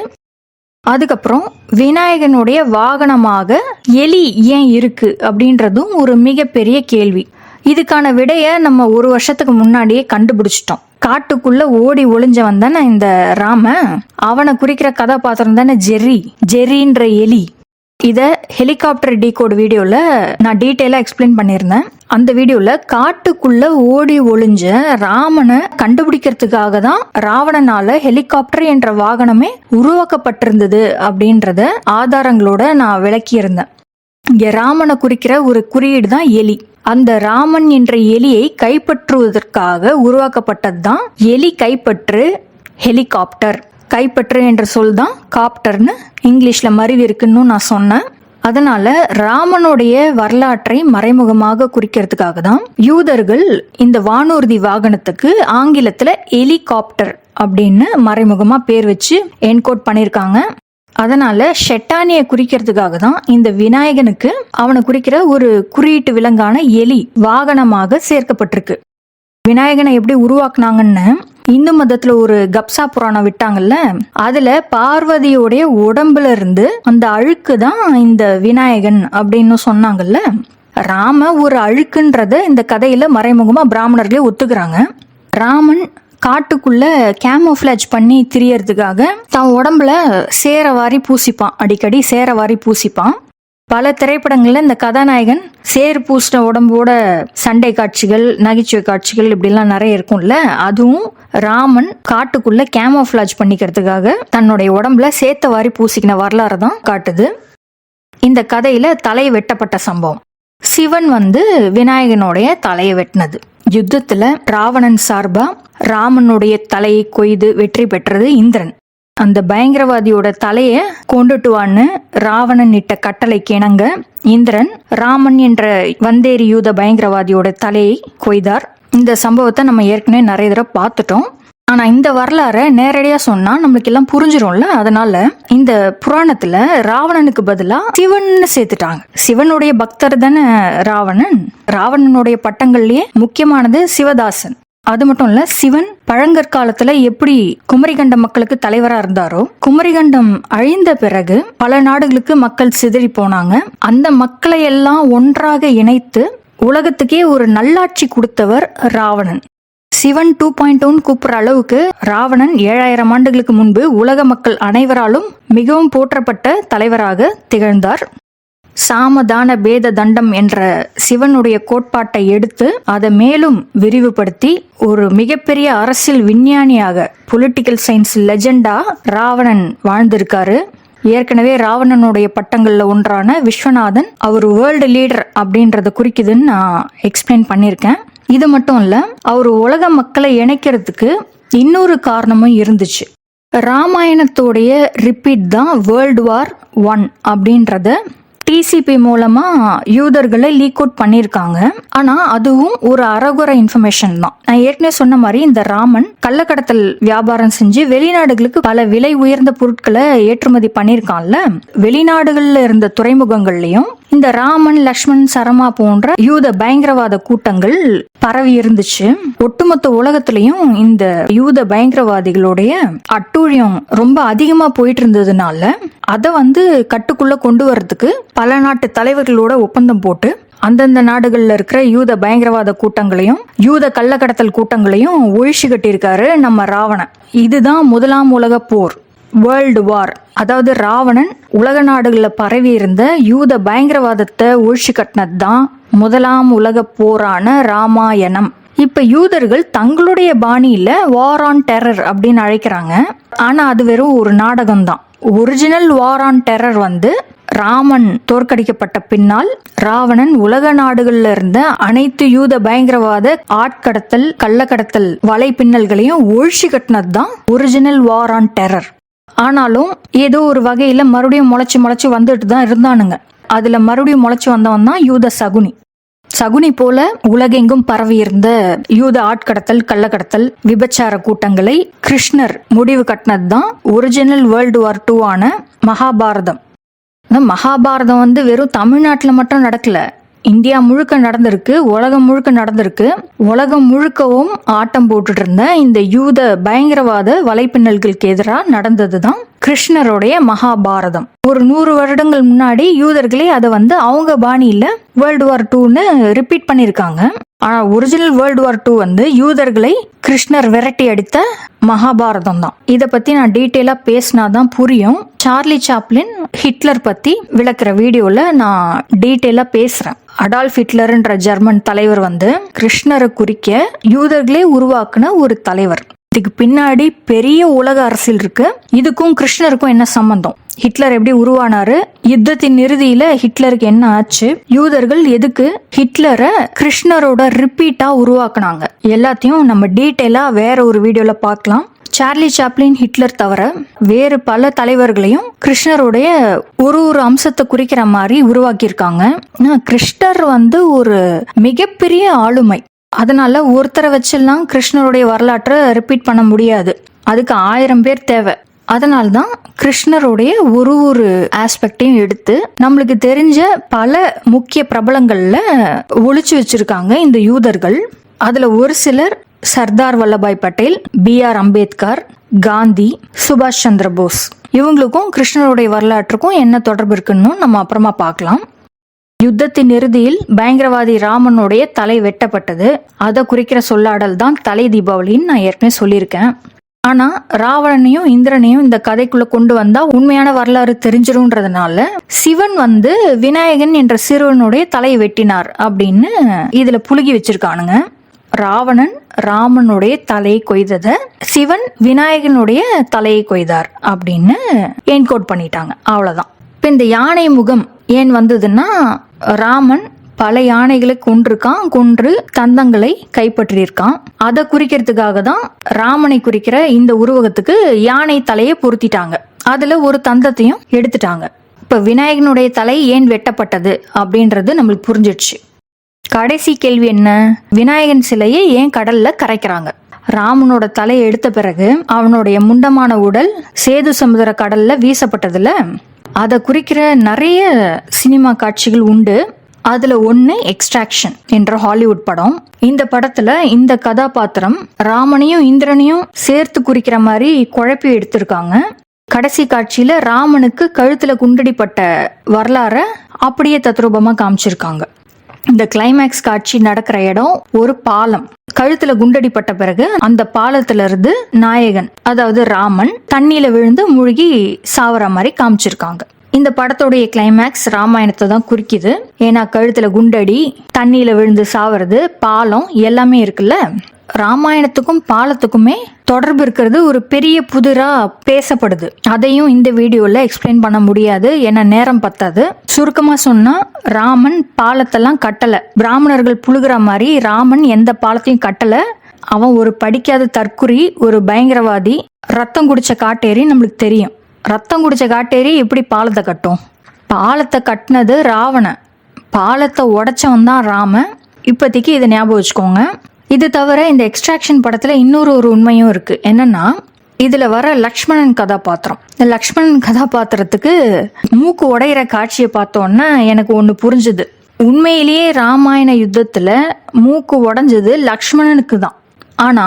அதுக்கப்புறம் விநாயகனுடைய வாகனமாக எலி ஏன் இருக்கு அப்படின்றதும் ஒரு மிகப்பெரிய கேள்வி. இதுக்கான விடைய நம்ம 1 வருஷத்துக்கு முன்னாடியே கண்டுபிடிச்சிட்டோம். காட்டுக்குள்ள ஓடி ஒளிஞ்சவன் தானே இந்த ராம, அவனை குறிக்கிற கதாபாத்திரம் தானே ஜெர்ரின்ற எலி. இத ஹெலிகாப்டர் டீகோட் வீடியோல நான் டீட்டெயிலா எக்ஸ்பிளைன் பண்ணியிருந்தேன். அந்த வீடியோல காட்டுக்குள்ள ஓடி ஒளிஞ்ச ராமனை கண்டுபிடிக்கிறதுக்காக தான் ராவணனால ஹெலிகாப்டர் என்ற வாகனமே உருவாக்கப்பட்டிருந்தது அப்படின்றத ஆதாரங்களோட நான் விளக்கியிருந்தேன். இங்க ராமனை குறிக்கிற ஒரு குறியீடு தான் எலி. அந்த ராமன் என்ற எலியை கைப்பற்றுவதற்காக உருவாக்கப்பட்டது தான் எலி கைப்பற்று ஹெலிகாப்டர். கைப்பற்று என்ற சொல் தான் காப்டர்னு இங்கிலீஷ்ல மருவி இருக்குன்னு நான் சொன்னேன். அதனால ராமனுடைய வரலாற்றை மறைமுகமாக குறிக்கிறதுக்காக தான் யூதர்கள் இந்த வானூர்தி வாகனத்துக்கு ஆங்கிலத்துல ஹெலிகாப்டர் அப்படின்னு மறைமுகமா பேர் வச்சு என்கோட் பண்ணியிருக்காங்க. அதனால ஷெட்டானியை குறிக்கிறதுக்காக தான் இந்த விநாயகனுக்கு அவனை குறிக்கிற ஒரு குறியீட்டு விலங்கான எலி வாகனமாக சேர்க்கப்பட்டிருக்கு. விநாயகனை எப்படி உருவாக்குனாங்கன்னு இந்து மதத்துல ஒரு கப்சா புராணம் விட்டாங்கல்ல, அதுல பார்வதியோடைய உடம்புல இருந்து அந்த அழுக்கு தான் இந்த விநாயகன் அப்படின்னு சொன்னாங்கல்ல. ராம ஒரு அழுக்குன்றத இந்த கதையில மறைமுகமா பிராமணர்களே ஒத்துக்கிறாங்க. ராமன் காட்டுக்குள்ள கேமோஃபிளாஜ் பண்ணி திரியறதுக்காக தன் உடம்புல சேரவாரி பூசிப்பான், அடிக்கடி சேரவாரி பூசிப்பான். பல திரைப்படங்கள்ல இந்த கதாநாயகன் சேர் பூசின உடம்போட சண்டை காட்சிகள், நகைச்சுவை காட்சிகள் இப்படிலாம் நிறைய இருக்கும்ல. அதுவும் ராமன் காட்டுக்குள்ள கேமோஃபிளாஜ் பண்ணிக்கிறதுக்காக தன்னுடைய உடம்புல சேத்தவாரி பூசிக்கின வரலாறு தான் காட்டுது. இந்த கதையில தலை வெட்டப்பட்ட சம்பவம். சிவன் விநாயகனுடைய தலையை வெட்டினது. யுத்தத்துல ராவணன் சார்பா ராமனுடைய தலையை கொய்து வெற்றி பெற்றது இந்திரன். அந்த பயங்கரவாதியோட தலைய கொண்டுட்டுவான்னு ராவணன் இட்ட கட்டளை கிணங்க இந்திரன் ராமன் என்ற வந்தேரி யூத பயங்கரவாதியோட தலையை கொய்தார். இந்த சம்பவத்தை நம்ம ஏற்கனவே நிறைய தடவை பார்த்துட்டோம். ஆனா இந்த வரலாறை நேரடியா சொன்னா நம்மளுக்கு எல்லாம் புரிஞ்சிரும்ல. அதனால இந்த புராணத்துல ராவணனுக்கு பதிலா சிவன் சேர்த்துட்டாங்க. சிவனுடைய பக்தர் தானே ராவணன். ராவணனுடைய பட்டங்கள்லயே முக்கியமானது சிவதாசன். அது மட்டும் இல்ல, சிவன் பழங்கற்காலத்துல எப்படி குமரிகண்ட மக்களுக்கு தலைவரா இருந்தாரோ, குமரிகண்டம் அழிந்த பிறகு பல நாடுகளுக்கு மக்கள் சிதறி போனாங்க. அந்த மக்களை எல்லாம் ஒன்றாக இணைத்து உலகத்துக்கே ஒரு நல்லாட்சி கொடுத்தவர் ராவணன். சிவன் 2.0 கூப்பிடுற அளவுக்கு ராவணன் 7000 ஆண்டுகளுக்கு முன்பு உலக மக்கள் அனைவராலும் மிகவும் போற்றப்பட்ட தலைவராக திகழ்ந்தார். சாமதான பேத தண்டம் என்ற சிவனுடைய கோட்பாட்டை எடுத்து அதை மேலும் விரிவுபடுத்தி ஒரு மிகப்பெரிய அரசியல் விஞ்ஞானியாக, பொலிட்டிக்கல் சயின்ஸ் லெஜெண்டா ராவணன் வாழ்ந்திருக்காரு. ஏற்கனவே ராவணனுடைய பட்டங்கள்ல ஒன்றான விஸ்வநாதன் அவர் வேர்ல்டு லீடர் அப்படின்றத குறிக்குதுன்னு நான் எக்ஸ்பிளைன் பண்ணியிருக்கேன். இது மட்டும் இல்ல, அவர் உலக மக்களை இணைக்கிறதுக்கு இன்னொரு காரணமும் இருந்துச்சு. ராமாயணத்தோடைய ரிப்பீட் தான் வேர்ல்டு வார் 1 அப்படின்றத டிசிபி மூலமா யூதர்களை லீக் அவுட் பண்ணியிருக்காங்க. ஆனா அதுவும் ஒரு அறகுறை இன்ஃபர்மேஷன் தான். நான் ஏற்கனவே சொன்ன மாதிரி இந்த ராமன் கள்ளக்கடத்தல் வியாபாரம் செஞ்சு வெளிநாடுகளுக்கு பல விலை உயர்ந்த பொருட்களை ஏற்றுமதி பண்ணியிருக்கான்ல. வெளிநாடுகள்ல இருந்த துறைமுகங்கள்லயும் இந்த ராமன், லக்ஷ்மண், சரமா போன்ற யூத பயங்கரவாத கூட்டங்கள் பரவி இருந்துச்சு. ஒட்டுமொத்த உலகத்திலையும் இந்த யூத பயங்கரவாதிகளுடைய அட்டூழியம் ரொம்ப அதிகமா போயிட்டு இருந்ததுனால அதை கட்டுக்குள்ள கொண்டு வர்றதுக்கு பல நாட்டு தலைவர்களோட ஒப்பந்தம் போட்டு அந்தந்த நாடுகள்ல இருக்கிற யூத பயங்கரவாத கூட்டங்களையும் யூத கள்ளக்கடத்தல் கூட்டங்களையும் ஒழிச்சு கட்டியிருக்காரு நம்ம ராவணன். இதுதான் முதலாம் உலக போர், வேர்ல்டு வார். அதாவது ராவணன் உலக நாடுகளில் பரவி இருந்த யூத பயங்கரவாதத்தை ஒழிச்சு கட்டினது தான் முதலாம் உலக போரான ராமாயணம். இப்ப யூதர்கள் தங்களுடைய பாணியில வார் ஆன் டெரர் அப்படின்னு அழைக்கிறாங்க. ஆனா அது வெறும் ஒரு நாடகம் தான். Original war on terror Raman தோற்கடிக்கப்பட்ட பின்னால் ராவணன் உலக நாடுகள்ல இருந்த அனைத்து யூத பயங்கரவாத ஆட்கடத்தல், கள்ளக்கடத்தல் வலை பின்னல்களையும் ஒழிச்சு கட்டினது தான் ஒரிஜினல் வார் ஆன் டெரர். ஆனாலும் ஏதோ ஒரு வகையில மறுபடியும் முளைச்சு வந்துட்டு தான் இருந்தானுங்க. அதுல மறுபடியும் முளைச்சு வந்தவன் தான் யூத சகுனி. சகுனி போல உலகெங்கும் பரவி இருந்த யூத ஆட்கடத்தல், கள்ளக்கடத்தல், விபச்சார கூட்டங்களை கிருஷ்ணர் முடிவு கட்டினது தான் ஒரிஜினல் வேர்ல்டு வார் 2 ஆன மகாபாரதம். மகாபாரதம் வெறும் தமிழ்நாட்டுல மட்டும் நடக்கல, இந்தியா முழுக்க நடந்திருக்கு, உலகம் முழுக்க நடந்திருக்கு. உலகம் முழுக்கவும் ஆட்டம் போட்டுட்டு இருந்த இந்த யூத பயங்கரவாத வலைப்பின்னல்களுக்கு எதிராக நடந்ததுதான் கிருஷ்ணருடைய மகாபாரதம். ஒரு 100 வருடங்கள் முன்னாடி யூதர்களே அதை அவங்க பாணியில வேர்ல்டு வார் 2ன்னு ரிப்பீட் பண்ணிருக்காங்க. ஆனா ஒரிஜினல் வேர்ல்டு வார் 2 யூதர்களை கிருஷ்ணர் விரட்டி அடித்த மகாபாரதம் தான். இத பத்தி நான் டீட்டெயிலா பேசினாதான் புரியும். சார்லி சாப்ளின் ஹிட்லர் பத்தி விளக்குற வீடியோல நான் டீட்டெயிலா பேசுறேன். அடால்ஃப் ஹிட்லர்ன்ற ஜெர்மன் தலைவர் கிருஷ்ணரை குறிக்க யூதர்களே உருவாக்குன ஒரு தலைவர். இதுக்கு பின்னாடி பெரிய உலக அரசியல் இருக்கு. இதுக்கும் கிருஷ்ணருக்கும் என்ன சம்பந்தம்? ஹிட்லர் எப்படி உருவானாரு? யுத்தத்தின் இறுதியில ஹிட்லருக்கு என்ன ஆச்சு? யூதர்கள் எதுக்கு ஹிட்லரை கிருஷ்ணரோட ரிப்பீட்டா உருவாக்குனாங்க? எல்லாத்தையும் நம்ம டீட்டெயிலா வேற ஒரு வீடியோல பார்க்கலாம். சார்லி சாப்ளின் ஹிட்லர் தவிர வேறு பல தலைவர்களையும் கிருஷ்ணருடைய ஒரு அம்சத்தை குறிக்கிற மாதிரி உருவாக்கியிருக்காங்க. கிருஷ்ணர் ஒரு மிகப்பெரிய ஆளுமை. அதனால ஒருத்தரை வச்செல்லாம் கிருஷ்ணருடைய வரலாற்றை ரிப்பீட் பண்ண முடியாது. அதுக்கு 1000 பேர் தேவை. அதனால்தான் கிருஷ்ணருடைய ஒரு ஆஸ்பெக்டையும் எடுத்து நம்மளுக்கு தெரிஞ்ச பல முக்கிய பிரபலங்கள்ல ஒளிச்சு வச்சிருக்காங்க இந்த யூதர்கள். அதுல ஒரு சிலர் சர்தார் வல்லபாய் பட்டேல், B.R. அம்பேத்கர், காந்தி, சுபாஷ் சந்திர போஸ். இவங்களுக்கும் கிருஷ்ணருடைய வரலாற்றுக்கும் என்ன தொடர்பு இருக்குன்னு நம்ம அப்புறமா பார்க்கலாம். யுத்தத்தின் இறுதியில் பயங்கரவாதி ராமனுடைய தலை வெட்டப்பட்டது. அதை குறிக்கிற சொல்லாடல் தான் தலை தீபாவளின்னு நான் ஏற்கனவே சொல்லியிருக்கேன். ஆனா ராவணனையும் இந்திரனையும் இந்த கதைக்குள்ள கொண்டு வந்தா உண்மையான வரலாறு தெரிஞ்சிரும்ன்றதுனால சிவன் விநாயகன் என்ற சிறுவனுடைய தலையை வெட்டினார் அப்படின்னு இதுல புழுகி வச்சிருக்கானுங்க. ராவணன் ராமனுடைய தலையை கொய்தத சிவன் விநாயகனுடைய தலையை கொய்தார் அப்படின்னு என்கோட் பண்ணிட்டாங்க. அவ்வளவுதான். இப்ப இந்த யானை முகம் ஏன் வந்ததுன்னா, ராமன் பல யானைகளை கொன்று தந்தங்களை கைப்பற்றியிருக்கான். அதை குறிக்கிறதுக்காக தான் ராமனை குறிக்கிற இந்த உருவகத்துக்கு யானை தலையை பொருத்திட்டாங்க. அதுல ஒரு தந்தத்தையும் எடுத்துட்டாங்க. இப்ப விநாயகனுடைய தலை ஏன் வெட்டப்பட்டது அப்படின்றது நம்மளுக்கு புரிஞ்சிடுச்சு. கடைசி கேள்வி என்ன? விநாயகன் சிலையை ஏன் கடல்ல கரைக்கிறாங்க? ராமனோட தலையை எடுத்த பிறகு அவனுடைய முண்டமான உடல் சேது சமுதிர கடல்ல வீசப்பட்டதுல அதை குறிக்கிற நிறைய சினிமா காட்சிகள் உண்டு. அதுல ஒண்ணு எக்ஸ்ட்ராக்ஷன் என்ற ஹாலிவுட் படம். இந்த படத்துல இந்த கதாபாத்திரம் ராமனையும் இந்திரனையும் சேர்த்து குறிக்கிற மாதிரி குழப்பி எடுத்திருக்காங்க. கடைசி காட்சியில ராமனுக்கு கழுத்துல குண்டடிப்பட்ட வரலாற அப்படியே தத்ரூபமா காமிச்சிருக்காங்க. இந்த கிளைமேக்ஸ் காட்சி நடக்கிற இடம் ஒரு பாலம். கழுத்துல குண்டடிப்பட்ட பிறகு அந்த பாலத்துல இருந்து நாயகன் அதாவது ராமன் தண்ணியில விழுந்து மூழ்கி சாவற மாதிரி காமிச்சிருக்காங்க. இந்த படத்தோடைய கிளைமேக்ஸ் ராமாயணத்தை தான் குறிக்குது. ஏன்னா கழுத்துல குண்டடி, தண்ணியில விழுந்து சாவறது, பாலம் எல்லாமே இருக்குல்ல. ராமாயணத்துக்கும் பாலத்துக்குமே தொடர்பு இருக்கிறது ஒரு பெரிய புதிரா பேசப்படுது. அதையும் இந்த வீடியோல எக்ஸ்பிளைன் பண்ண முடியாது, ஏன்னா நேரம் பத்தாது. சுருக்கமா சொன்னா, ராமன் பாலத்தெல்லாம் கட்டல. பிராமணர்கள் புழுகிற மாதிரி ராமன் எந்த பாலத்தையும் கட்டல. அவன் ஒரு படிக்காத தற்குறி, ஒரு பயங்கரவாதி, ரத்தம் குடிச்ச காட்டேரி. நம்மளுக்கு தெரியும், ரத்தம் குடிச்ச காட்டேரி எப்படி பாலத்தை கட்டும்? பாலத்தை கட்டினது ராவணன், பாலத்தை உடைச்சவன் தான் ராமன். இப்போதைக்கு இதை ஞாபகம் வச்சுக்கோங்க. இது தவிர இந்த எக்ஸ்ட்ராக்ஷன் படத்துல இன்னொரு உண்மையும் இருக்கு. என்னன்னா, இதுல வர லக்ஷ்மணன் கதாபாத்திரம், இந்த லக்ஷ்மணன் கதாபாத்திரத்துக்கு மூக்கு உடையிற காட்சியை பார்த்தோன்னா எனக்கு ஒண்ணு புரிஞ்சுது. உண்மையிலேயே ராமாயண யுத்தத்துல மூக்கு உடைஞ்சது லக்ஷ்மணனுக்கு தான். ஆனா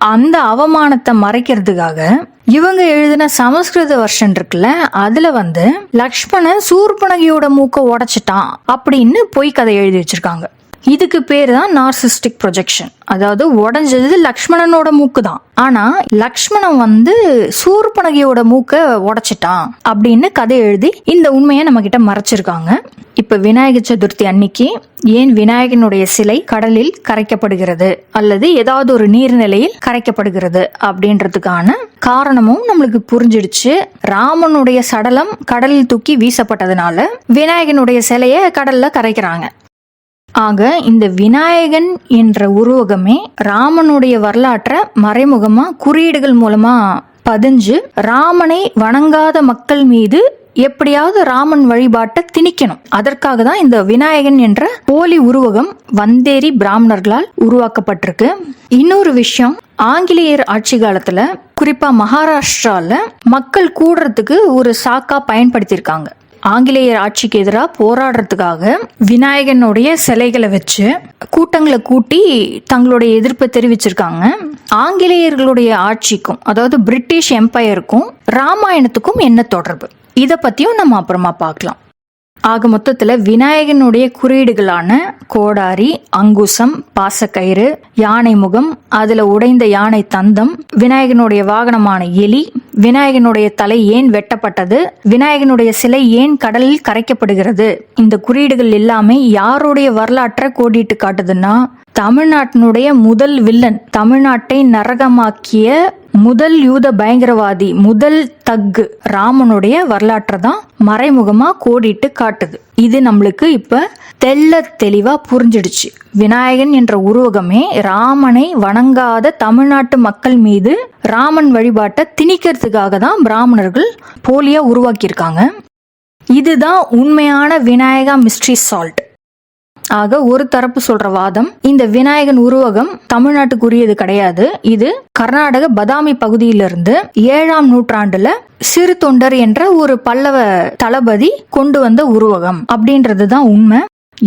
அந்த அவமானத்தை மறைக்கிறதுக்காக இவங்க எழுதின சமஸ்கிருத வெர்ஷன் இருக்குல்ல, அதுல லக்ஷ்மணன் சூர்பனகியோட மூக்க உடைச்சிட்டான் அப்படின்னு பொய் கதை எழுதி வச்சிருக்காங்க. இதுக்கு பேர் தான் நார்சிஸ்டிக் ப்ரொஜெக்ஷன். அதாவது உடைஞ்சது லக்ஷ்மணனோட மூக்கு தான், ஆனா லக்ஷ்மணன் சூர்பனகியோட மூக்க உடைச்சிட்டான் அப்படின்னு கதை எழுதி இந்த உண்மையை நம்ம கிட்ட மறைச்சிருக்காங்க. இப்ப விநாயகர் சதுர்த்தி அன்னைக்கு ஏன் விநாயகனுடைய சிலை கடலில் கரைக்கப்படுகிறது அல்லது ஏதாவது ஒரு நீர்நிலையில் கரைக்கப்படுகிறது அப்படின்றதுக்கான காரணமும் நம்மளுக்கு புரிஞ்சிடுச்சு. ராமனுடைய சடலம் கடலில் தூக்கி வீசப்பட்டதுனால விநாயகனுடைய சிலையை கடல்ல கரைக்கிறாங்க. ஆக இந்த விநாயகன் என்ற உருவகமே ராமனுடைய வரலாற்றை மறைமுகமா குறியீடுகள் மூலமா பதிஞ்சு ராமனை வணங்காத மக்கள் மீது எப்படியாவது ராமன் வழிபாட்டை திணிக்கணும். அதற்காக தான் இந்த விநாயகன் என்ற போலி உருவகம் வந்தேரி பிராமணர்களால் உருவாக்கப்பட்டிருக்கு. இன்னொரு விஷயம், ஆங்கிலேயர் ஆட்சி காலத்துல குறிப்பா மகாராஷ்டிரால மக்கள் கூடுறதுக்கு ஒரு சாக்கா பயன்படுத்தியிருக்காங்க. ஆங்கிலேயர் ஆட்சிக்கு எதிராக போராடுறதுக்காக விநாயகனுடைய சிலைகளை வச்சு கூட்டங்களை கூட்டி தங்களுடைய எதிர்ப்பை தெரிவிச்சிருக்காங்க. ஆங்கிலேயர்களுடைய ஆட்சிக்கும், அதாவது பிரிட்டிஷ் எம்பையருக்கும் ராமாயணத்துக்கும் என்ன தொடர்பு, இதை பத்தியும் நம்ம அப்புறமா பார்க்கலாம். ஆக மொத்தத்துல விநாயகனுடைய குறியீடுகளான கோடாரி, அங்குசம், பாசக்கயிறு, யானை முகம், அதுல உடைந்த யானை தந்தம், விநாயகனுடைய வாகனமான எலி, விநாயகனுடைய தலை ஏன் வெட்டப்பட்டது, விநாயகனுடைய சிலை ஏன் கடலில் கரைக்கப்படுகிறது, இந்த குறியீடுகள் எல்லாமே யாருடைய வரலாற்றை கோடிட்டு காட்டுதுன்னா தமிழ்நாட்டினுடைய முதல் வில்லன், தமிழ்நாட்டை நரகமாக்கிய முதல் யூத பயங்கரவாதி, முதல் தக்கு ராமனுடைய வரலாற்றை தான் மறைமுகமா கோடிட்டு காட்டுது. இது நம்மளுக்கு இப்ப தெள்ள தெளிவா புரிஞ்சிடுச்சு. விநாயகன் என்ற உருவகமே ராமனை வணங்காத தமிழ்நாட்டு மக்கள் மீது ராமன் வழிபாட்டை திணிக்கிறதுக்காக தான் பிராமணர்கள் போலியா உருவாக்கியிருக்காங்க. இதுதான் உண்மையான விநாயகா மிஸ்ட்ரி சால்ட். ஆக ஒரு தரப்பு சொல்ற வாதம், இந்த விநாயகன் உருவகம் தமிழ்நாட்டுக்குரியது கிடையாது, இது கர்நாடக பதாமி பகுதியிலிருந்து 7ஆம் நூற்றாண்டுல சிறு தொண்டர் என்ற ஒரு பல்லவ தளபதி கொண்டு வந்த உருவகம் அப்படின்றதுதான் உண்மை.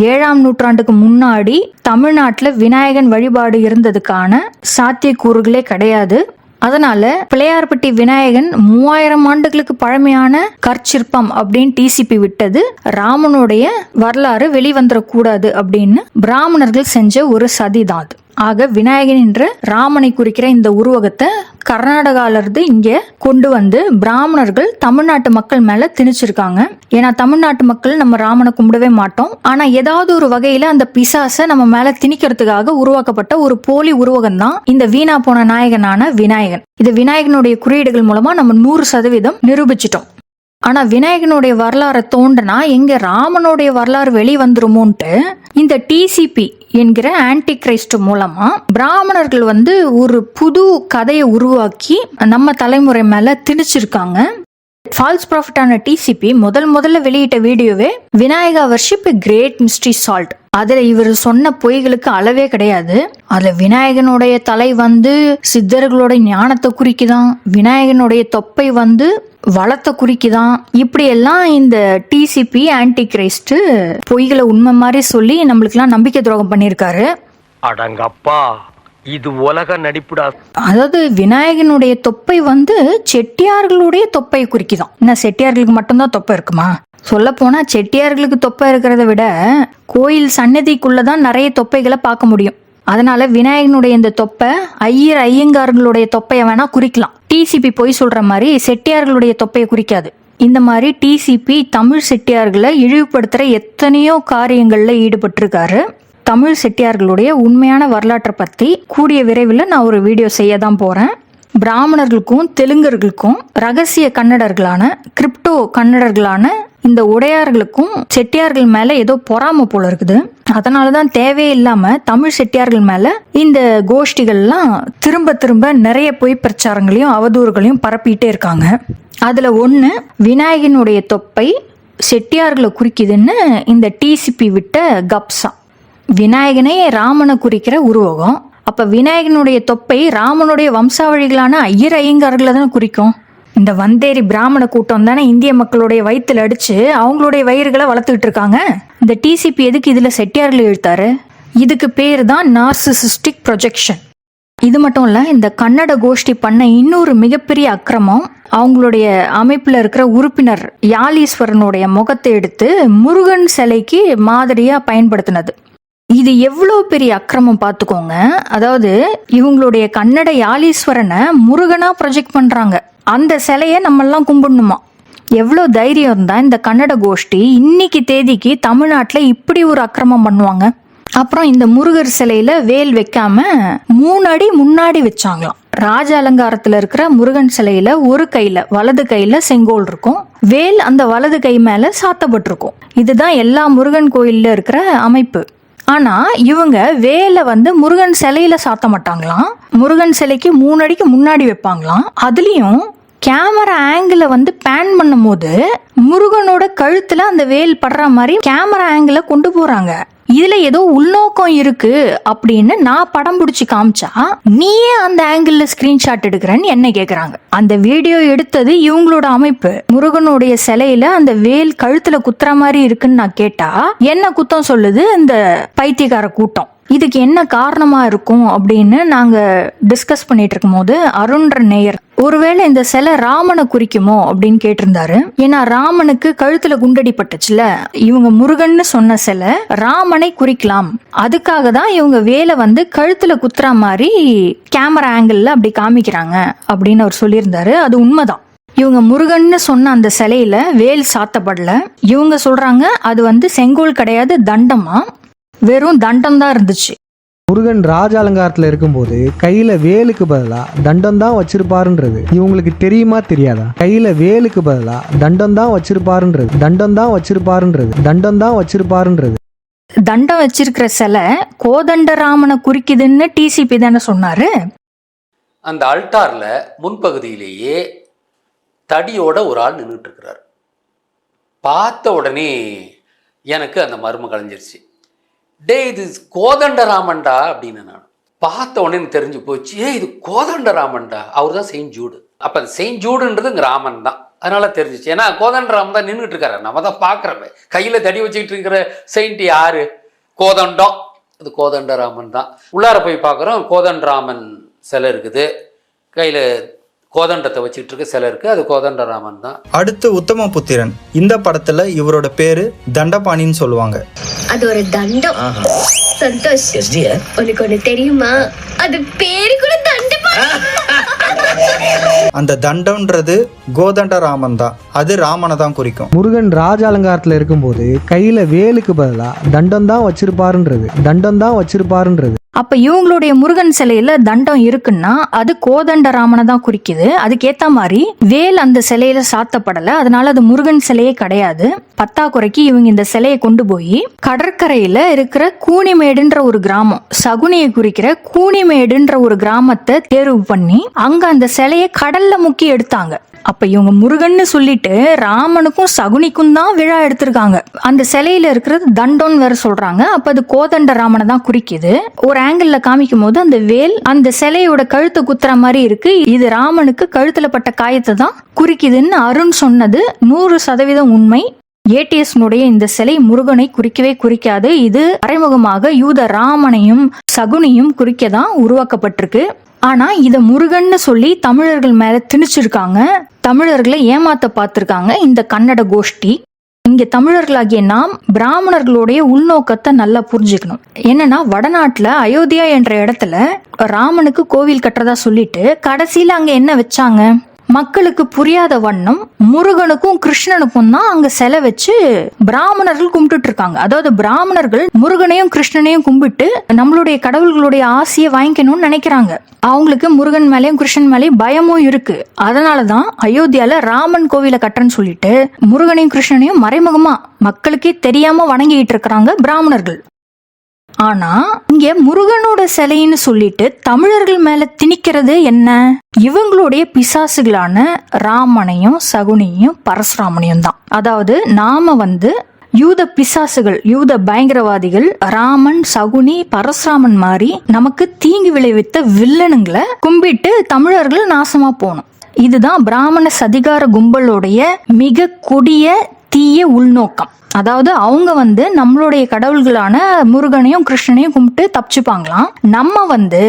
7ஆம் நூற்றாண்டுக்கு முன்னாடி தமிழ்நாட்டுல விநாயகன் வழிபாடு இருந்ததுக்கான சாத்தியக்கூறுகளே கிடையாது. அதனால பிள்ளையார்பட்டி விநாயகன் 3000 ஆண்டுகளுக்கு பழமையான கற்சிற்பம் அப்படின்னு டிசிபி விட்டது ராமனுடைய வரலாறு வெளிவந்துடக்கூடாது அப்படின்னு பிராமணர்கள் செஞ்ச ஒரு சதிதான் அது. ஆக விநாயகன் என்ற ராமனை குறிக்கிற இந்த உருவகத்தை கர்நாடகால இருந்து இங்க கொண்டு வந்து பிராமணர்கள் தமிழ்நாட்டு மக்கள் மேல திணிச்சிருக்காங்க. ஏன்னா தமிழ்நாட்டு மக்கள் நம்ம ராமனை கும்பிடவே மாட்டோம், ஆனா ஏதாவது ஒரு வகையில அந்த பிசாசை நம்ம மேல திணிக்கிறதுக்காக உருவாக்கப்பட்ட ஒரு போலி உருவகம் தான் இந்த வீணா போன நாயகனான விநாயகன். இது விநாயகனுடைய குறியீடுகள் மூலமா நம்ம 100% நிரூபிச்சிட்டோம். ஆனா விநாயகனுடைய வரலாறை தோண்டனா எங்க ராமனுடைய வரலாறு வெளிவந்துருமோன்ட்டு இந்த டிசிபி என்கிற ஆன்டி கிரைஸ்ட் மூலமா பிராமணர்கள் ஒரு புது கதையை உருவாக்கி நம்ம தலைமுறை மேல திணிச்சிருக்காங்க. ஃபால்ஸ் ப்ராஃபிட்டான டிசிபி முதல்ல வெளியிட்ட வீடியோவே Vinayaka worship great mystery solved. அதுல இவர் சொன்ன பொய்களுக்கு அளவே கிடையாது. அதுல விநாயகனுடைய தலை சித்தர்களோட ஞானத்தை குறிக்குதான், விநாயகனுடைய தொப்பை வளத்தை குறிக்குதான், இப்படி எல்லாம் இந்த டிசிபி ஆன்டி கிரைஸ்ட் பொய்களை உண்மை மாதிரி சொல்லி நம்மளுக்கெல்லாம் நம்பிக்கை துரோகம் பண்ணியிருக்காரு. அடங்கப்பா, இது உலக நடிப்புடா. அதாவது விநாயகனுடைய தொப்பை செட்டியார்களுடைய தொப்பை குறிக்குதான். என்ன செட்டியார்களுக்கு மட்டும்தான் தொப்பை இருக்குமா? சொல்ல போனா செட்டியார்களுக்கு தொப்பை இருக்கிறத விட கோயில் சன்னதிக்குள்ளதான் நிறைய தொப்பைகளை பார்க்க முடியும். அதனால விநாயகனுடைய இந்த தொப்பை ஐயங்கார்களுடைய தொப்பையை வேணா குறிக்கலாம். டிசிபி பொய் சொல்ற மாதிரி செட்டியார்களுடைய தொப்பையை குறிக்காது. இந்த மாதிரி டிசிபி தமிழ் செட்டியார்களை இழிவுபடுத்துற எத்தனையோ காரியங்கள்ல ஈடுபட்டிருக்காரு. தமிழ் செட்டியார்களுடைய உண்மையான வரலாற்றை பத்தி கூடிய விரைவில் நான் ஒரு வீடியோ செய்ய தான் போறேன். பிராமணர்களுக்கும் தெலுங்கர்களுக்கும் ரகசிய கன்னடர்களான கிரிப்டோ கன்னடர்களான இந்த உடையார்களுக்கும் செட்டியார்கள் மேல ஏதோ பொறாம போல இருக்குது. அதனாலதான் தேவையில்லாம தமிழ் செட்டியார்கள் மேல இந்த கோஷ்டிகள்லாம் திரும்ப நிறைய பொய் பிரச்சாரங்களையும் அவதூறுகளையும் பரப்பிட்டே இருக்காங்க. அதுல ஒண்ணு, விநாயகனுடைய தொப்பை செட்டியார்களை குறிக்குதுன்னு இந்த டிசிபி விட்ட கப்சா. விநாயகனே ராமனை குறிக்கிற உருவகம். அப்ப விநாயகனுடைய தொப்பை ராமனுடைய வம்சாவழிகளான ஐயங்கார்களை தானே குறிக்கும். இந்த வந்தேரி பிராமண கூட்டம் தானே இந்திய மக்களுடைய வயிற்றுல அடிச்சு அவங்களுடைய வயிறுகளை வளர்த்துக்கிட்டு இருக்காங்க. இந்த டிசிபி எதுக்கு இதுல செட்டியார்களை இழுத்தாரு? இதுக்கு பேர் தான் நார்சிசிஸ்டிக் ப்ரொஜெக்ஷன். இது மட்டும் இல்ல, இந்த கன்னட கோஷ்டி பண்ண இன்னொரு மிகப்பெரிய அக்கிரமம், அவங்களுடைய அமைப்புல இருக்கிற உறுப்பினர் யாலீஸ்வரனுடைய முகத்தை எடுத்து முருகன் சிலைக்கு மாதிரியா பயன்படுத்தினது. இது எவ்வளோ பெரிய அக்கிரமம் பார்த்துக்கோங்க. அதாவது இவங்களுடைய கன்னட யாலீஸ்வரனை முருகனா ப்ரொஜெக்ட் பண்றாங்க. அந்த சிலையை நம்மெல்லாம் கும்பிடணுமா? எவ்வளோ தைரியம் இருந்தா இந்த கன்னட கோஷ்டி இன்னைக்கு தேதிக்கு தமிழ்நாட்டில் இப்படி ஒரு அக்கிரமம் பண்ணுவாங்க? அப்புறம் இந்த முருகர் சிலையில வேல் வைக்காம 3 அடி முன்னாடி வச்சாங்களாம். ராஜ அலங்காரத்துல இருக்கிற முருகன் சிலையில ஒரு கையில, வலது கையில செங்கோல் இருக்கும், வேல் அந்த வலது கை மேல சாத்தப்பட்டிருக்கும். இதுதான் எல்லா முருகன் கோயில்ல இருக்கிற அமைப்பு. ஆனா இவங்க வேலை முருகன் சிலையில சாத்த மாட்டாங்களாம். முருகன் சிலைக்கு 3 அடிக்கு முன்னாடி வைப்பாங்களாம். அதுலயும் கேமரா ஆங்கிள வந்து பேன் பண்ணும் போது முருகனோட கழுத்துல அந்த வேல் படுற மாதிரி கேமரா ஆங்கிள கொண்டு போறாங்க. இதுல ஏதோ உள்நோக்கம் இருக்கு அப்படின்னு நான் படம் பிடிச்சி காமிச்சா நீயே அந்த ஆங்கிள் ஸ்கிரீன்ஷாட் எடுக்கிறேன்னு என்ன கேக்குறாங்க. அந்த வீடியோ எடுத்தது இவங்களோட அமைப்பு. முருகனுடைய சிலையில அந்த வேல் கழுத்துல குத்துற மாதிரி இருக்குன்னு நான் கேட்டா என்ன குத்தம் சொல்லுது இந்த பைத்தியக்கார கூட்டம். இதுக்கு என்ன காரணமா இருக்கும் அப்படின்னு நாங்க டிஸ்கஸ் பண்ணிட்டு இருக்கும் போது அருண்ற நேயர் ஒருவேளை இந்த சிலை ராமனை குறிக்குமோ அப்படின்னு கேட்டிருந்தாரு. ஏன்னா ராமனுக்கு கழுத்துல குண்டடி பட்டுச்சுல, இவங்க முருகன்னு சொன்ன சிலை ராமனை குறிக்கலாம், அதுக்காக தான் இவங்க வேலை வந்து கழுத்துல குத்துற மாதிரி கேமரா ஆங்கிள் அப்படி காமிக்கிறாங்க அப்படின்னு அவர் சொல்லியிருந்தாரு. அது உண்மைதான். இவங்க முருகன்னு சொன்ன அந்த சிலையில வேல் சாத்தப்படல. இவங்க சொல்றாங்க அது வந்து செங்கோல் கிடையாது, தண்டமா, வெறும் தண்டம் தான் இருந்துச்சு. முருகன் ராஜ அலங்காரத்தில் இருக்கும்போது கையில வேலுக்கு பதிலா தண்டம் தான் வச்சிருப்பாருன்றது இவங்களுக்கு தெரியுமா தெரியாதா? கையில வேலுக்கு பதிலா தண்டம் தான் வச்சிருப்பாருன்றது தண்டம் வச்சிருக்கிற சிலை கோதண்டராமனை குறிக்குதுன்னு டிசிபி தானே சொன்னாரு. அந்த அல்டார்ல முன்பகுதியிலேயே தடியோட ஒரு ஆள் நின்றுட்டு இருக்கிறார். பார்த்த உடனே எனக்கு அந்த மர்மம் கலைஞ்சிருச்சு. இது கோதண்டராமன்டா அப்படின்னு நான் பார்த்த உடனே எனக்கு தெரிஞ்சு போச்சு. இது கோதண்டராமன்டா, அவர் தான் செயின்ட் ஜூடு. அப்போ அது செயின்ட் ஜூடுன்றது இங்கே ராமன் தான், அதனால தெரிஞ்சிச்சு. ஏன்னா கோதண்டராமன் தான் நின்றுட்டு இருக்காரு, நம்ம தான் பார்க்குறோமே. கையில் தடி வச்சுக்கிட்டு இருக்கிற செயின்ட் யாரு? கோதண்டம். அது கோதண்டராமன் தான். உள்ளார போய் பார்க்குறோம், கோதண்டராமன் சிலை இருக்குது, கையில் கோதண்டத்தை வச்சுக்கிட்டு இருக்க சிலை இருக்கு, அது கோதண்டராமன் தான். அடுத்து உத்தமபுத்திரன். இந்த படத்துல இவரோட பேரு தண்டபாணின்னு சொல்லுவாங்க. அது ஒரு தண்டம். சந்தோஷ், உனக்கு ஒண்ணு தெரியுமா? அது பேரு கூட தண்டபாணி. அந்த தண்டம்ன்றது கோதண்டராமன் தான், அது ராமனை தான் குறிக்கும். முருகன் ராஜ அலங்காரத்தில் இருக்கும்போது கையில வேலுக்கு பதிலா தண்டம் தான் வச்சிருப்பாருன்றது அப்ப இவங்களுடைய முருகன் சிலையில தண்டம் இருக்குன்னா அது கோதண்டராமனை தான் குறிக்குது. அதுக்கேத்த மாதிரி வேல் அந்த சிலையில சாத்தப்படல, அதனால அது முருகன் சிலையே கிடையாது. பத்தாக்குறைக்கு இவங்க இந்த சிலையை கொண்டு போய் கடற்கரையில இருக்கிற கூனிமேடுன்ற ஒரு கிராமம், சகுனியை குறிக்கிற கூனிமேடுன்ற ஒரு கிராமத்தை தேர்வு பண்ணி அங்க அந்த சிலையை கடல்ல முக்கி எடுத்தாங்க. அப்ப இவங்க முருகன்னு சொல்லிட்டு ராமனுக்கும் சகுனிக்கும் தான் விழா எடுத்திருக்காங்க. அந்த சிலையில இருக்கிறது தண்டம் வேற சொல்றாங்க. அப்ப அது கோதண்ட ராமனை தான் குறிக்குது. ஒரு ஆங்கிள் காமிக்கும் போது அந்த வேல் அந்த சிலையோட கழுத்தை குத்துற மாதிரி இருக்கு. இது ராமனுக்கு கழுத்துல பட்ட காயத்தை தான் குறிக்குதுன்னு அருண் சொன்னது 100% உண்மை. ஏடிஎஸ்னுடைய இந்த சிலை முருகனை குறிக்கவே குறிக்காது. இது மறைமுகமாக யூத ராமனையும் சகுனியும் குறிக்கதான் உருவாக்கப்பட்டிருக்கு. ஆனா இத முருகன்னு சொல்லி தமிழர்கள் மேல திணிச்சிருக்காங்க, தமிழர்களை ஏமாத்த பார்த்திருக்காங்க இந்த கன்னட கோஷ்டி. இங்க தமிழர்களாகிய நாம் பிராமணர்களுடைய உள்நோக்கத்தை நல்லா புரிஞ்சுக்கணும். என்னன்னா வடநாட்டுல அயோத்தியா என்ற இடத்துல ராமனுக்கு கோவில் கட்டுறதா சொல்லிட்டு கடைசியில அங்க என்ன வச்சாங்க? மக்களுக்கு புரியாத வண்ணம் முருகனுக்கும் கிருஷ்ணனுக்கும் தான் அங்க சிலை வச்சு பிராமணர்கள் கும்பிட்டு இருக்காங்க. அதாவது பிராமணர்கள் முருகனையும் கிருஷ்ணனையும் கும்பிட்டு நம்மளுடைய கடவுள்களுடைய ஆசையை வாங்கிக்கணும்னு நினைக்கிறாங்க. அவங்களுக்கு முருகன் மேலேயும் கிருஷ்ணன் மேலேயும் பயமும் இருக்கு. அதனாலதான் அயோத்தியால ராமன் கோவிலை கட்டுறன்னு சொல்லிட்டு முருகனையும் கிருஷ்ணனையும் மறைமுகமா மக்களுக்கே தெரியாம வணங்கிட்டு இருக்கிறாங்க பிராமணர்கள். ஆனா இங்க முருகனோட சிலைன்னு சொல்லிட்டு தமிழர்கள் மேல திணிக்கிறது என்ன? இவங்களுடைய பிசாசுகளான ராமனையும் சகுனியும் பரசுராமனையும் தான். அதாவது நாம யூத பிசாசுகள், யூத பயங்கரவாதிகள் ராமன் சகுனி பரசுராமன் மாதிரி நமக்கு தீங்கு விளைவித்த வில்லனுங்களை கும்பிட்டு தமிழர்கள் நாசமா போனோம். இதுதான் பிராமண சதிகார கும்பலோடைய மிக கொடிய தீய உள்நோக்கம். அதாவது அவங்க நம்மளுடைய கடவுள்களான முருகனையும் கிருஷ்ணனையும் கும்பிட்டு தப்பிச்சுப்பாங்களாம். நம்ம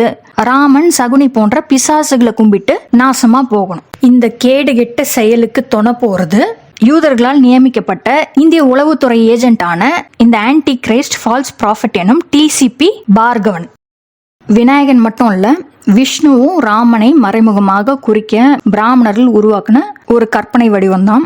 ராமன் சகுனி போன்ற பிசாசுகளை கும்பிட்டு நாசமா போகணும். இந்த கேடு கெட்ட செயலுக்கு துணை போறது யூதர்களால் நியமிக்கப்பட்ட இந்திய உளவுத்துறை ஏஜென்டான இந்த ஆன்டி கிரைஸ்ட் ஃபால்ஸ் ப்ராஃபட் எனும் டிசிபி பார்கவன். விநாயகன் மட்டும் இல்ல, விஷ்ணுவும் ராமனை மறைமுகமாக குறிக்க பிராமணர்கள் உருவாக்குன ஒரு கற்பனை வடிவம் தான்.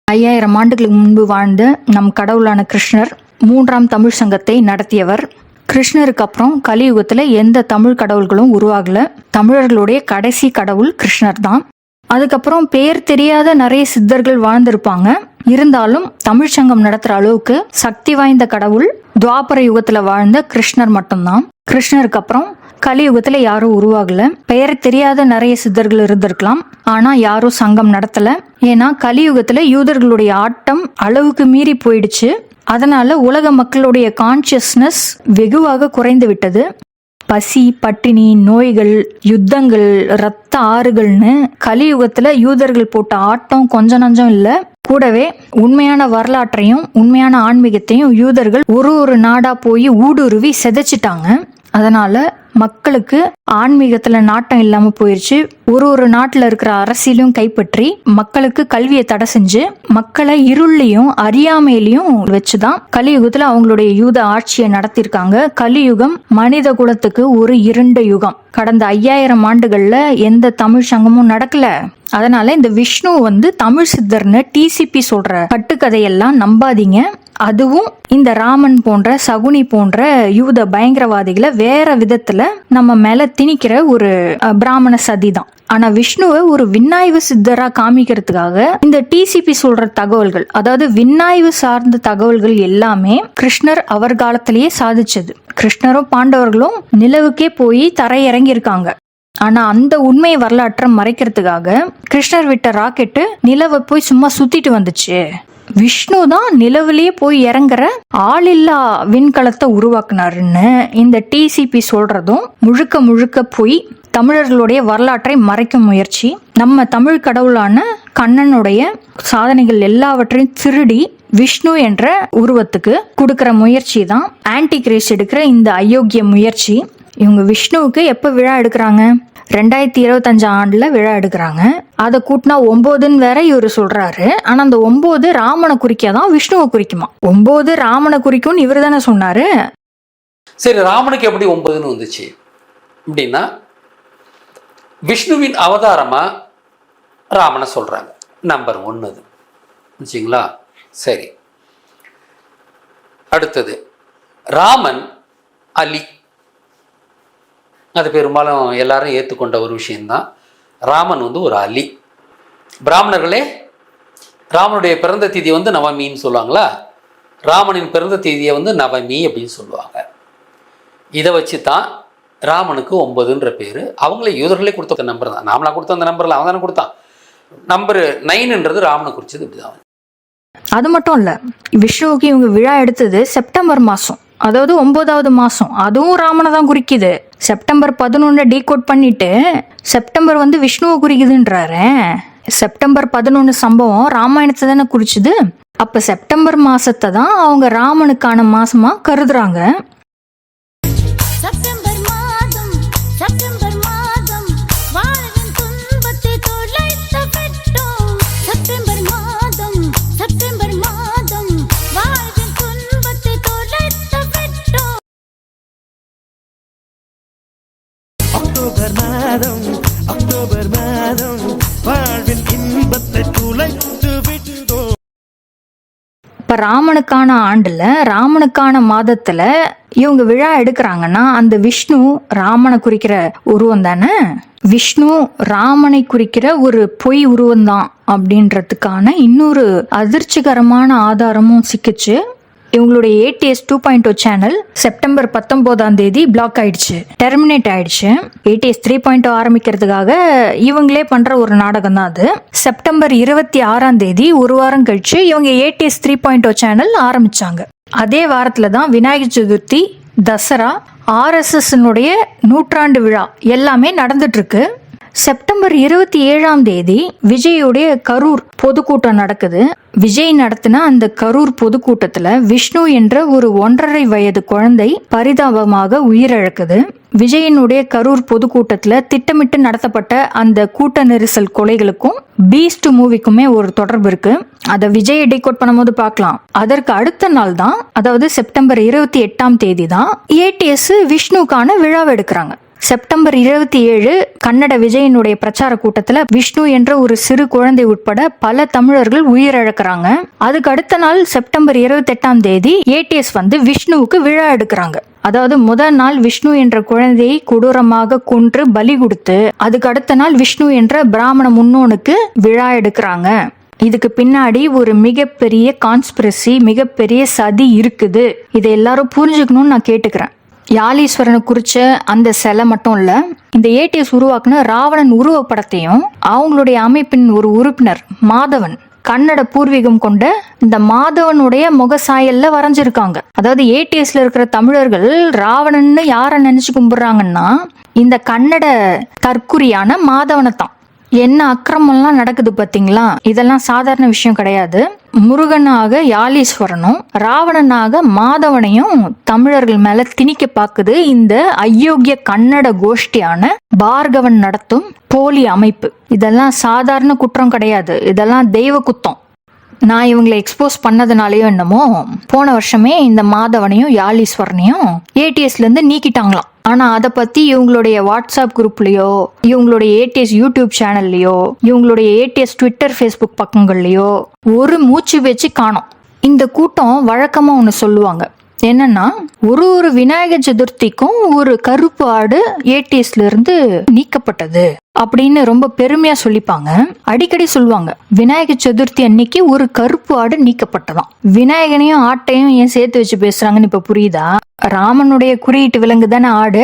5000 ஆண்டுகளுக்கு முன்பு வாழ்ந்த நம் கடவுளான கிருஷ்ணர் 3ஆம் தமிழ் சங்கத்தை நடத்தியவர். கிருஷ்ணருக்கு அப்புறம் கலியுகத்துல எந்த தமிழ் கடவுள்களும் உருவாகல. தமிழர்களுடைய கடைசி கடவுள் கிருஷ்ணர் தான். அதுக்கப்புறம் பேர் தெரியாத நிறைய சித்தர்கள் வாழ்ந்திருப்பாங்க. இருந்தாலும் தமிழ் சங்கம் நடத்துற அளவுக்கு சக்தி வாய்ந்த கடவுள் துவாபர யுகத்துல வாழ்ந்த கிருஷ்ணர் மட்டும்தான். கிருஷ்ணருக்கு அப்புறம் கலியுகத்துல யாரும் உருவாகல. பெயர் தெரியாத நிறைய சித்தர்கள் இருந்திருக்கலாம், ஆனா யாரும் சங்கம் நடத்தல. ஏன்னா கலியுகத்துல யூதர்களுடைய ஆட்டம் அளவுக்கு மீறி போயிடுச்சு. அதனால உலக மக்களுடைய கான்சியஸ்னஸ் வெகுவாக குறைந்து விட்டது. பசி, பட்டினி, நோய்கள், யுத்தங்கள், இரத்த ஆறுகள்னு கலியுகத்துல யூதர்கள் போட்ட ஆட்டம் கொஞ்ச நஞ்சம் இல்ல. கூடவே உண்மையான வரலாற்றையும் உண்மையான ஆன்மீகத்தையும் யூதர்கள் ஒரு நாடா போய் ஊடுருவி சிதைச்சிட்டாங்க. அதனால மக்களுக்கு ஆன்மீகத்துல நாட்டம் இல்லாம போயிருச்சு. ஒரு நாட்டுல இருக்கிற அரசியலும் கைப்பற்றி மக்களுக்கு கல்வியை தடை செஞ்சு மக்களை இருள்லையும் அறியாமையிலையும் வச்சுதான் கலியுகத்துல அவங்களுடைய யூத ஆட்சியை நடத்திருக்காங்க. கலியுகம் மனித குலத்துக்கு ஒரு இருண்ட யுகம். கடந்த 5000 ஆண்டுகள்ல எந்த தமிழ் சங்கமும் நடக்கல. அதனால இந்த விஷ்ணு தமிழ் சித்தர்னு டிசிபி சொல்ற கட்டுக்கதையெல்லாம் நம்பாதீங்க. அதுவும் இந்த ராமன் போன்ற சகுனி போன்ற யூத பயங்கரவாதிகளை வேற விதத்துல நம்ம மேல திணிக்கிற ஒரு பிராமண சதி தான். ஆனா விஷ்ணுவை ஒரு விண்ணாய்வு சித்தரா காமிக்கிறதுக்காக இந்த டிசிபி சொல்ற தகவல்கள், அதாவது விண்ணாய்வு சார்ந்த தகவல்கள் எல்லாமே கிருஷ்ணர் அவர் காலத்திலேயே சாதிச்சது. கிருஷ்ணரும் பாண்டவர்களும் நிலவுக்கே போய் தரையிறங்கி இருக்காங்க. ஆனா அந்த உண்மை வரலாற்றை மறைக்கிறதுக்காக கிருஷ்ணர் விட்ட ராக்கெட்டு நிலவை போய் சும்மா சுத்திட்டு வந்துச்சு. விஷ்ணு தான் நிலவிலேயே போய் இறங்குற ஆளில்லா விண்கலத்தை உருவாக்குனாருன்னு இந்த டிசிபி சொல்றதும் முழுக்க முழுக்க போய் தமிழர்களுடைய வரலாற்றை மறைக்கும் முயற்சி. நம்ம தமிழ் கடவுளான கண்ணனுடைய சாதனைகள் எல்லாவற்றையும் திருடி விஷ்ணு என்ற உருவத்துக்கு கொடுக்கிற முயற்சி தான் ஆன்டி கிரைஸ்ட் எடுக்கிற இந்த அயோக்கிய முயற்சி. இவங்க விஷ்ணுவுக்கு எப்ப விழா எடுக்கிறாங்க? 2025 ஆண்டுல விழா எடுக்கிறாங்க. அதை கூட்டினா 9ன்னு வேற இவரு சொல்றாரு. ஆனா அந்த 9 ராமனை குறிக்காதான் விஷ்ணுவை குறிக்குமா? 9 ராமனை குறிக்கும்னு இவரு தானே சொன்னாரு. சரி, ராமனுக்கு எப்படி 9ன்னு வந்துச்சு அப்படின்னா, விஷ்ணுவின் அவதாரமா ராமனை சொல்றாங்க. நம்பர் 1 அது வச்சுங்களா? சரி, அடுத்தது ராமன் அலி. அது பெரும்பாலும் எல்லாரும் ஏற்றுக்கொண்ட ஒரு விஷயம்தான். ராமன் ஒரு அலி. பிராமணர்களே ராமனுடைய பிறந்த தேதி நவமின்னு சொல்லுவாங்களா? ராமனின் பிறந்த தேதியை நவமி அப்படின்னு சொல்லுவாங்க. இதை வச்சு தான் ராமனுக்கு 9ன்ற பேர். அவங்களே யூதர்களே கொடுத்த நம்பர் தான். நாமளா கொடுத்த அந்த நம்பரில் அவன் தானே கொடுத்தான். நம்பர் 9ன்றது ராமனை குறிச்சது. இப்படிதான். அது மட்டும் இல்ல, விஷ்ணுவுக்கு இவங்க விழா எடுத்தது செப்டம்பர் மாசம், அதாவது 9வது மாசம். அதுவும் ராமனை தான் குறிக்குது. செப்டம்பர் 11 டீகோட் பண்ணிட்டு செப்டம்பர் விஷ்ணுவை குறிக்குதுன்றாரு. செப்டம்பர் 11 சம்பவம் ராமாயணத்தை தானே குறிச்சுது. அப்ப செப்டம்பர் மாசத்தை தான் அவங்க ராமனுக்கான மாசமா கருதுறாங்க. அக்டோபர் மாதம் வாழ்வின் இன்பத்தை துளைத்து விட்டோம். இப்ப ராமனுக்கான ஆண்டுல ராமனுக்கான மாதத்துல இவங்க விழா எடுக்கிறாங்கன்னா அந்த விஷ்ணு ராமனை குறிக்கிற உருவம் தானே. விஷ்ணு ராமனை குறிக்கிற ஒரு பொய் உருவம் தான் அப்படின்றதுக்கான இன்னொரு அதிர்ச்சிகரமான ஆதாரமும் சிக்கிச்சு. இவங்களுடைய ATS 2.0 சேனல் செப்டம்பர் 19ஆம் தேதி பிளாக் ஆயிடுச்சு, டெர்மினேட் ஆயிடுச்சு. ATS 3.0 ஆரம்பிக்கிறதுக்காக இவங்களே பண்ற ஒரு நாடகம் தான் அது. செப்டம்பர் 26ஆம் தேதி ஒரு வாரம் கழிச்சு இவங்க ATS 3.0 சேனல் ஆரம்பிச்சாங்க. அதே வாரத்துல தான் விநாயகர் சதுர்த்தி, தசரா, RSS நூற்றாண்டு விழா எல்லாமே நடந்துட்டு இருக்கு. செப்டம்பர் 27ஆம் தேதி விஜயுடைய கரூர் பொதுக்கூட்டம் நடக்குது. விஜய் நடத்தின அந்த கரூர் பொதுக்கூட்டத்துல விஷ்ணு என்ற ஒரு 1.5 வயது குழந்தை பரிதாபமாக உயிரிழக்குது. விஜயனுடைய கரூர் பொதுக்கூட்டத்துல திட்டமிட்டு நடத்தப்பட்ட அந்த கூட்ட நெரிசல் கொலைகளுக்கும் பீஸ்ட் மூவிக்குமே ஒரு தொடர்பு இருக்கு. அதை விஜய் டீகோட் பண்ணும்போது பார்க்கலாம். அதற்கு அடுத்த நாள் தான், அதாவது செப்டம்பர் 28ஆம் தேதி தான் ATS விஷ்ணுக்கான விழாவை எடுக்கிறாங்க. செப்டம்பர் 27 கன்னட விஜயனுடைய பிரச்சார கூட்டத்துல விஷ்ணு என்ற ஒரு சிறு குழந்தை உட்பட பல தமிழர்கள் உயிரிழக்கிறாங்க. அதுக்கு அடுத்த நாள் செப்டம்பர் 28ஆம் தேதி ATS விஷ்ணுவுக்கு விழா எடுக்கிறாங்க. அதாவது முதல் நாள் விஷ்ணு என்ற குழந்தையை கொடூரமாக கொன்று பலி கொடுத்து அதுக்கு அடுத்த நாள் விஷ்ணு என்ற பிராமண முன்னோனுக்கு விழா எடுக்கிறாங்க. இதுக்கு பின்னாடி ஒரு மிகப்பெரிய கான்ஸ்பிரசி, மிகப்பெரிய சதி இருக்குது. இதை எல்லாரும் புரிஞ்சுக்கணும்னு நான் கேட்டுக்கிறேன். யாலீஸ்வரனை குறிச்ச அந்த சிலை மட்டும் இல்ல, இந்த ஏடிஎஸ் உருவாக்குன ராவணன் உருவப்படத்தையும் அவங்களுடைய அமைப்பின் ஒரு உறுப்பினர் மாதவன் கன்னட பூர்வீகம் கொண்ட இந்த மாதவனுடைய முகசாயல்ல வரைஞ்சிருக்காங்க. அதாவது ஏடிஎஸ்ல இருக்கிற தமிழர்கள் ராவணன்னு யாரை நினைச்சு கும்பிடுறாங்கன்னா இந்த கன்னட தற்குறியான மாதவனை தான். என்ன அக்கிரமம்லாம் நடக்குது பாத்தீங்களா? இதெல்லாம் சாதாரண விஷயம் கிடையாது. முருகனாக யாலீஸ்வரனும் ராவணனாக மாதவனையும் தமிழர்கள் மேல திணிக்க பாக்குது இந்த அயோக்கிய கன்னட கோஷ்டியான பார்கவன் நடத்தும் போலி அமைப்பு. இதெல்லாம் சாதாரண குற்றம் கிடையாது, இதெல்லாம் தெய்வ குத்தம். நான் இவங்களை எக்ஸ்போஸ் பண்ணதுனாலயோ என்னமோ போன வருஷமே இந்த மாதவனையும் யாலீஸ்வரனையும் ஏடிஎஸ்ல இருந்து நீக்கிட்டாங்களாம். ஆனா அதை பத்தி இவங்களுடைய வாட்ஸ்அப் குரூப்லயோ, இவங்களுடைய ஏடிஎஸ் யூடியூப் சேனல்லையோ, இவங்களுடைய ஏடிஎஸ் ட்விட்டர் ஃபேஸ்புக் பக்கங்கள்லயோ ஒரு மூச்சு வச்சு காணோம். இந்த கூட்டம் வழக்கமா ஒன்று சொல்லுவாங்க, என்னன்னா ஒரு விநாயகர் சதுர்த்திக்கும் ஒரு கருப்பு ஆடு ஏடிஎஸ்ல இருந்து நீக்கப்பட்டது அப்படின்னு ரொம்ப பெருமையா சொல்லிப்பாங்க. அடிக்கடி சொல்லுவாங்க, விநாயகர் சதுர்த்தி அன்னைக்கு ஒரு கருப்பு ஆடு நீக்கப்பட்டதாம். விநாயகனையும் ஆட்டையும் ஏன் சேர்த்து வச்சு பேசுறாங்கன்னு இப்ப புரியுதா? ராமனுடைய குறியீட்டு விலங்கு தானே ஆடு,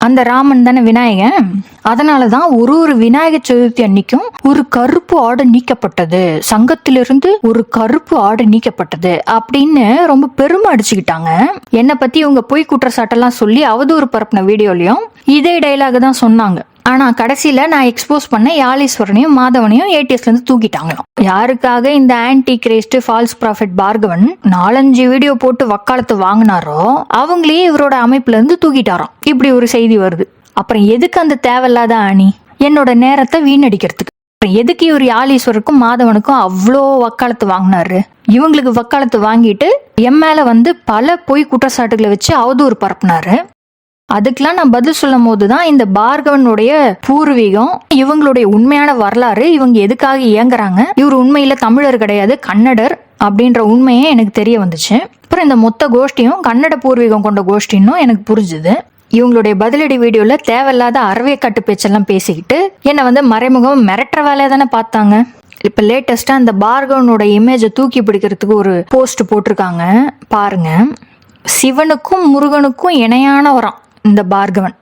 அந்த ராமன் தானே விநாயகன். அதனாலதான் ஒரு விநாயகர் சதுர்த்தி அன்னைக்கும் ஒரு கருப்பு ஆடு நீக்கப்பட்டது, சங்கத்திலிருந்து ஒரு கருப்பு ஆடு நீக்கப்பட்டது அப்படின்னு ரொம்ப பெருமை அடிச்சுக்கிட்டாங்க. என்னை பத்தி இவங்க பொய் குற்றச்சாட்டெல்லாம் சொல்லி அவதூறு பரப்பின வீடியோலயும் இதே டைலாக் தான் சொன்னாங்க. ஆனா கடைசியில நான் எக்ஸ்போஸ் பண்ண யாலீஸ்வரனையும் மாதவனையும் ஏடிஎஸ்ல இருந்து தூக்கிட்டாங்களாம். யாருக்காக இந்த anti Christ falls profit Bhargavan 4-5 video போட்டு வக்காலத்து வாங்கினாரோ அவங்களே இவரோட அமைப்புல இருந்து தூக்கிட்டாராம். இப்படி ஒரு செய்தி வருது. அப்புறம் எதுக்கு அந்த தேவையில்லாத அணி என்னோட நேரத்தை வீணடிக்கிறதுக்கு? அப்புறம் எதுக்கு இவர் யாலீஸ்வருக்கும் மாதவனுக்கும் அவ்வளோ வக்காலத்து வாங்கினாரு? இவங்களுக்கு வக்காலத்து வாங்கிட்டு என் மேல வந்து பல பொய் குற்றச்சாட்டுகளை வச்சு அவதூறு பரப்புனாரு. அதுக்கெல்லாம் நான் பதில் சொல்லும் போதுதான் இந்த பார்கவனுடைய பூர்வீகம், இவங்களுடைய உண்மையான வரலாறு, இவங்க எதுக்காக இயங்குறாங்க, இவர் உண்மையில தமிழர் கிடையாது கன்னடர் அப்படின்ற உண்மையே எனக்கு தெரிய வந்துச்சு. அப்புறம் இந்த மொத்த கோஷ்டியும் கன்னட பூர்வீகம் கொண்ட கோஷ்டின்னு எனக்கு புரிஞ்சுது. இவங்களுடைய பதிலடி வீடியோல தேவையில்லாத அறவே கட்டு பேச்செல்லாம் பேசிக்கிட்டு என்னை வந்து மறைமுகம் மிரட்டுற வேலையை தானே பார்த்தாங்க. இப்ப லேட்டஸ்டா அந்த பார்கவனோட இமேஜை தூக்கி பிடிக்கிறதுக்கு ஒரு போஸ்ட் போட்டிருக்காங்க பாருங்க. சிவனுக்கும் முருகனுக்கும் இணையானவராம் இந்த பார்கவன்.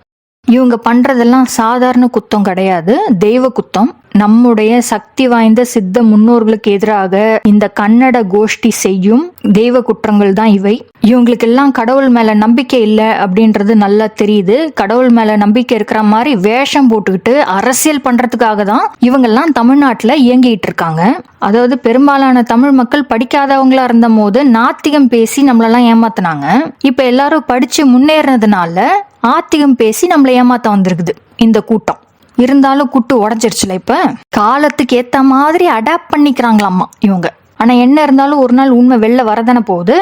இவங்க பண்றதெல்லாம் சாதாரண குத்தம் கிடையாது, தெய்வ குத்தம். நம்முடைய சக்தி வாய்ந்த சித்த முன்னோர்களுக்கு எதிராக இந்த கன்னட கோஷ்டி செய்யும் தெய்வ குற்றங்கள் தான் இவை. இவங்களுக்கு எல்லாம் கடவுள் மேல நம்பிக்கை இல்லை அப்படின்றது நல்லா தெரியுது. கடவுள் மேல நம்பிக்கை இருக்கிற மாதிரி வேஷம் போட்டுக்கிட்டு அரசியல் பண்றதுக்காக தான் இவங்கெல்லாம் தமிழ்நாட்டுல இயங்கிட்டு இருக்காங்க. அதாவது பெரும்பாலான தமிழ் மக்கள் படிக்காதவங்களா இருந்த போது நாத்திகம் பேசி நம்மளெல்லாம் ஏமாத்தினாங்க. இப்ப எல்லாரும் படிச்சு முன்னேறினதுனால ஆத்திகம் பேசி நம்மளை ஏமாத்த வந்திருக்குது இந்த கூட்டம். இருந்தாலும் கூட்டு உடஞ்சிருச்சுல. இப்ப காலத்துக்கு ஏத்த மாதிரி அடாப்ட் பண்ணிக்கிறாங்களாமா இவங்க. ஆனா என்ன இருந்தாலும் ஒரு நாள் உண்மை வெளில வரதானே போகுது.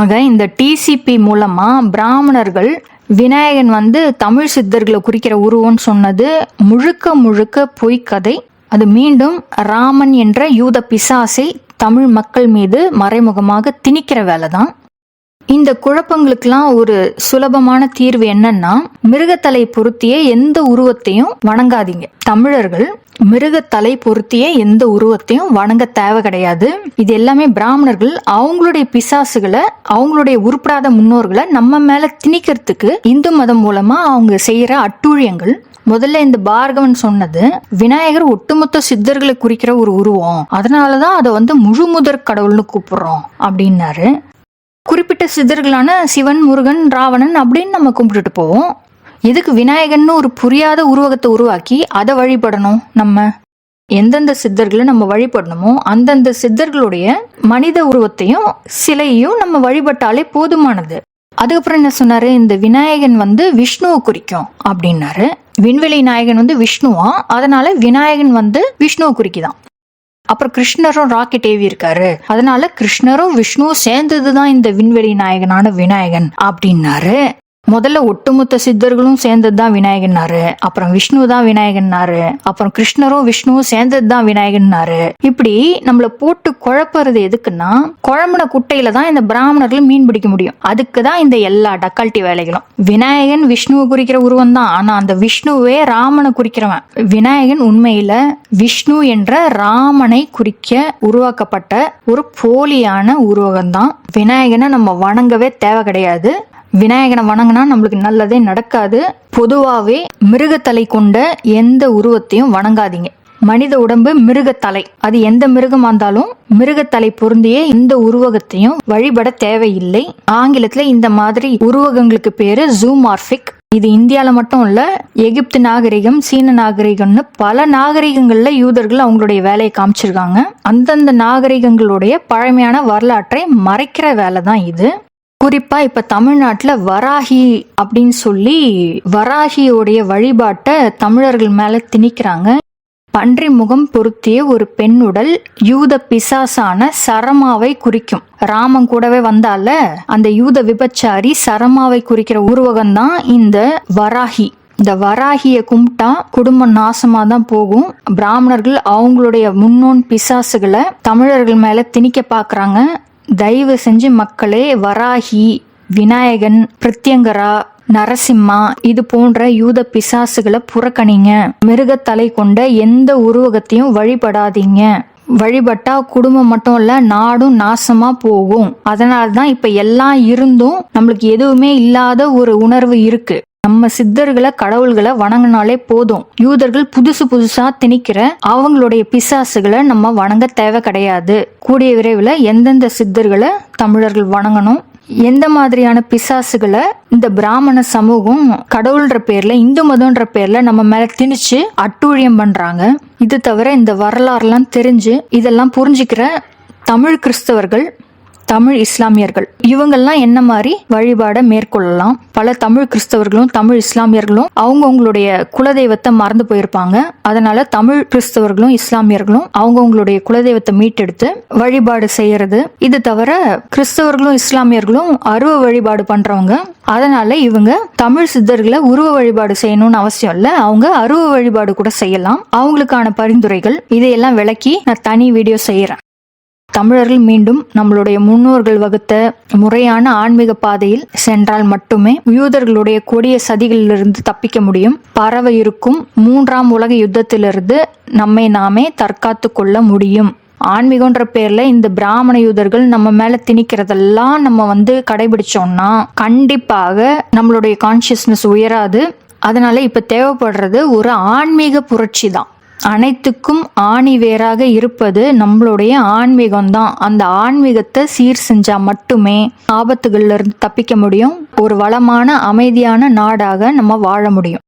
ஆக இந்த டிசிபி மூலமா பிராமணர்கள் விநாயகன் வந்து தமிழ் சித்தர்களை குறிக்கிற உருவம்னு சொன்னது முழுக்க முழுக்க பொய்க்கதை. அது மீண்டும் ராமன் என்ற யூத பிசாசை தமிழ் மக்கள் மீது மறைமுகமாக திணிக்கிற வேலைதான். இந்த குழப்பங்களுக்கெல்லாம் ஒரு சுலபமான தீர்வு என்னன்னா, மிருகத்தலை பொருத்திய எந்த உருவத்தையும் வணங்காதீங்க. தமிழர்கள் மிருகத்தலை பொருத்திய எந்த உருவத்தையும் வணங்க தேவை கிடையாது. இது எல்லாமே பிராமணர்கள் அவங்களுடைய பிசாசுகளை, அவங்களுடைய உருப்படாத முன்னோர்களை நம்ம மேல திணிக்கிறதுக்கு இந்து மதம் மூலமா அவங்க செய்யற அட்டூழியங்கள். முதல்ல இந்த பார்கவன் சொன்னது விநாயகர் ஒட்டுமொத்த சித்தர்களை குறிக்கிற ஒரு உருவம், அதனாலதான் அதை வந்து முழு முதற் கடவுள்னு கூப்பிடுறோம் அப்படின்னாரு. குறிப்பிட்ட சித்தர்களான சிவன், முருகன், ராவணன் அப்படின்னு நம்ம கும்பிட்டுட்டு போவோம். எதுக்கு விநாயகன்னு ஒரு புரியாத உருவகத்தை உருவாக்கி அதை வழிபடணும்? நம்ம எந்தெந்த சித்தர்களை நம்ம வழிபடணுமோ அந்தந்த சித்தர்களுடைய மனித உருவத்தையும் சிலையையும் நம்ம வழிபட்டாலே போதுமானது. அதுக்கப்புறம் என்ன சொன்னாரு, இந்த விநாயகன் வந்து விஷ்ணுவை குறிக்கும் அப்படின்னாரு. விண்வெளி நாயகன் வந்து விஷ்ணுவா, அதனால விநாயகன் வந்து விஷ்ணுவை குறிக்குதான். அப்புறம் கிருஷ்ணரும் ராக்கெட் ஏவி இருக்காரு, அதனால கிருஷ்ணரும் விஷ்ணுவும் சேர்ந்ததுதான் இந்த விண்வெளி நாயகனான விநாயகன் அப்படின்னாரு. முதல்ல ஒட்டுமொத்த சித்தர்களும் சேர்ந்ததுதான் விநாயகன்னாரு, அப்புறம் விஷ்ணு தான் விநாயகன்னாரு, அப்புறம் கிருஷ்ணரும் விஷ்ணுவும் சேர்ந்ததுதான் விநாயகன்னாரு. இப்படி நம்மள போட்டு குழப்பறது எதுக்குன்னா, குழம்புன குட்டையில தான் இந்த பிராமணர்கள் மீன் பிடிக்க முடியும். அதுக்குதான் இந்த எல்லா டக்கால்ட்டி வேலைகளும். விநாயகன் விஷ்ணுவை குறிக்கிற உருவம் தான், ஆனா அந்த விஷ்ணுவே ராமனை குறிக்கிறவன். விநாயகன் உண்மையில விஷ்ணு என்ற ராமனை குறிக்க உருவாக்கப்பட்ட ஒரு போலியான உருவகம் தான். விநாயகனை நம்ம வணங்கவே தேவை கிடையாது. விநாயகனை வணங்கினா நம்மளுக்கு நல்லதே நடக்காது. பொதுவாகவே மிருகத்தலை கொண்ட எந்த உருவத்தையும் வணங்காதீங்க. மனித உடம்பு மிருகத்தலை, அது எந்த மிருகமா இருந்தாலும் மிருகத்தலை பொருந்திய எந்த உருவகத்தையும் வழிபட தேவையில்லை. ஆங்கிலத்துல இந்த மாதிரி உருவகங்களுக்கு பேரு ஜூமார்பிக். இது இந்தியால மட்டும் இல்ல, எகிப்து நாகரிகம், சீன நாகரிகம்னு பல நாகரிகங்கள்ல யூதர்கள் அவங்களுடைய வேலையை காமிச்சிருக்காங்க. அந்தந்த நாகரிகங்களுடைய பழமையான வரலாற்றை மறைக்கிற வேலை தான் இது. குறிப்பா இப்ப தமிழ்நாட்டுல வராகி அப்படின்னு சொல்லி வராகியோடைய வழிபாட்டை தமிழர்கள் மேல திணிக்கிறாங்க. பன்றி முகம் பொருத்திய ஒரு பெண்ணுடல் யூத பிசாசான சரமாவை குறிக்கும். ராமன் கூடவே வந்தால அந்த யூத விபச்சாரி சரமாவை குறிக்கிற உருவகம் தான் இந்த வராகி. இந்த வராகிய கும்பிட்டா குடும்பம் நாசமா தான் போகும். பிராமணர்கள் அவங்களுடைய முன்னோன் பிசாசுகளை தமிழர்கள் மேல திணிக்க பாக்குறாங்க. தயவு செஞ்சு மக்களே, வராகி, விநாயகன், பிரத்யங்கரா, நரசிம்மா இது போன்ற யூத பிசாசுகளை புறக்கணிங்க. மிருகத்தலை கொண்ட எந்த உருவகத்தையும் வழிபடாதீங்க. வழிபட்டா குடும்பம் மட்டும் இல்ல, நாடும் நாசமா போகும். அதனாலதான் இப்ப எல்லாம் இருந்தும் நம்மளுக்கு எதுவுமே இல்லாத ஒரு உணர்வு இருக்கு. நம்ம சித்தர்களை, கடவுள்களை வணங்கினாலே போதும். யூதர்கள் புதுசா திணிக்கிற அவங்களுடைய பிசாசுகளை நம்ம வணங்க தேவை கிடையாது. கூடிய விரைவில் எந்தெந்த சித்தர்களை தமிழர்கள் வணங்கணும், எந்த மாதிரியான பிசாசுகளை இந்த பிராமண சமூகம் கடவுள்ன்ற பேர்ல, இந்து மதம்ன்ற பேர்ல நம்ம மேல திணிச்சு அட்டூழியம் பண்றாங்க. இது தவிர இந்த வரலாறுலாம் தெரிஞ்சு இதெல்லாம் புரிஞ்சுக்கிற தமிழ் கிறிஸ்தவர்கள், தமிழ் இஸ்லாமியர்கள் இவங்கெல்லாம் என்ன மாதிரி வழிபாட மேற்கொள்ளலாம். பல தமிழ் கிறிஸ்தவர்களும் தமிழ் இஸ்லாமியர்களும் அவங்களுடைய குலதெய்வத்தை மறந்து போயிருப்பாங்க. அதனால தமிழ் கிறிஸ்தவர்களும் இஸ்லாமியர்களும் அவங்களுடைய குலதெய்வத்தை மீட்டெடுத்து வழிபாடு செய்யறது. இது தவிர கிறிஸ்தவர்களும் இஸ்லாமியர்களும் அருவ வழிபாடு பண்றவங்க. அதனால இவங்க தமிழ் சித்தர்களை உருவ வழிபாடு செய்யணும்னு அவசியம் இல்ல, அவங்க அருவ வழிபாடு கூட செய்யலாம். அவங்களுக்கான பரிந்துரைகள் இதையெல்லாம் விளக்கி நான் தனி வீடியோ செய்யறேன். தமிழர்கள் மீண்டும் நம்மளுடைய முன்னோர்கள் வகுத்த முறையான ஆன்மீக பாதையில் சென்றால் மட்டுமே யூதர்களுடைய கொடிய சதிகளிலிருந்து தப்பிக்க முடியும். பரவ இருக்கும் 3ஆம் உலக யுத்தத்திலிருந்து நம்மை நாமே தற்காத்து கொள்ள முடியும். ஆன்மீகன்ற பேர்ல இந்த பிராமண யூதர்கள் நம்ம மேல திணிக்கிறதெல்லாம் நம்ம கடைபிடிச்சோம்னா கண்டிப்பாக நம்மளுடைய கான்சியஸ்னஸ் உயராது. அதனால இப்ப தேவைப்படுறது ஒரு ஆன்மீக புரட்சி தான். அனைத்துக்கும் ஆணி வேறாக இருப்பது நம்மளுடைய ஆன்மீகம் தான். அந்த ஆன்மீகத்தை சீர் செஞ்சா மட்டுமே ஆபத்துகள்ல இருந்து தப்பிக்க முடியும். ஒரு வளமான அமைதியான நாடாக நம்ம வாழ முடியும்.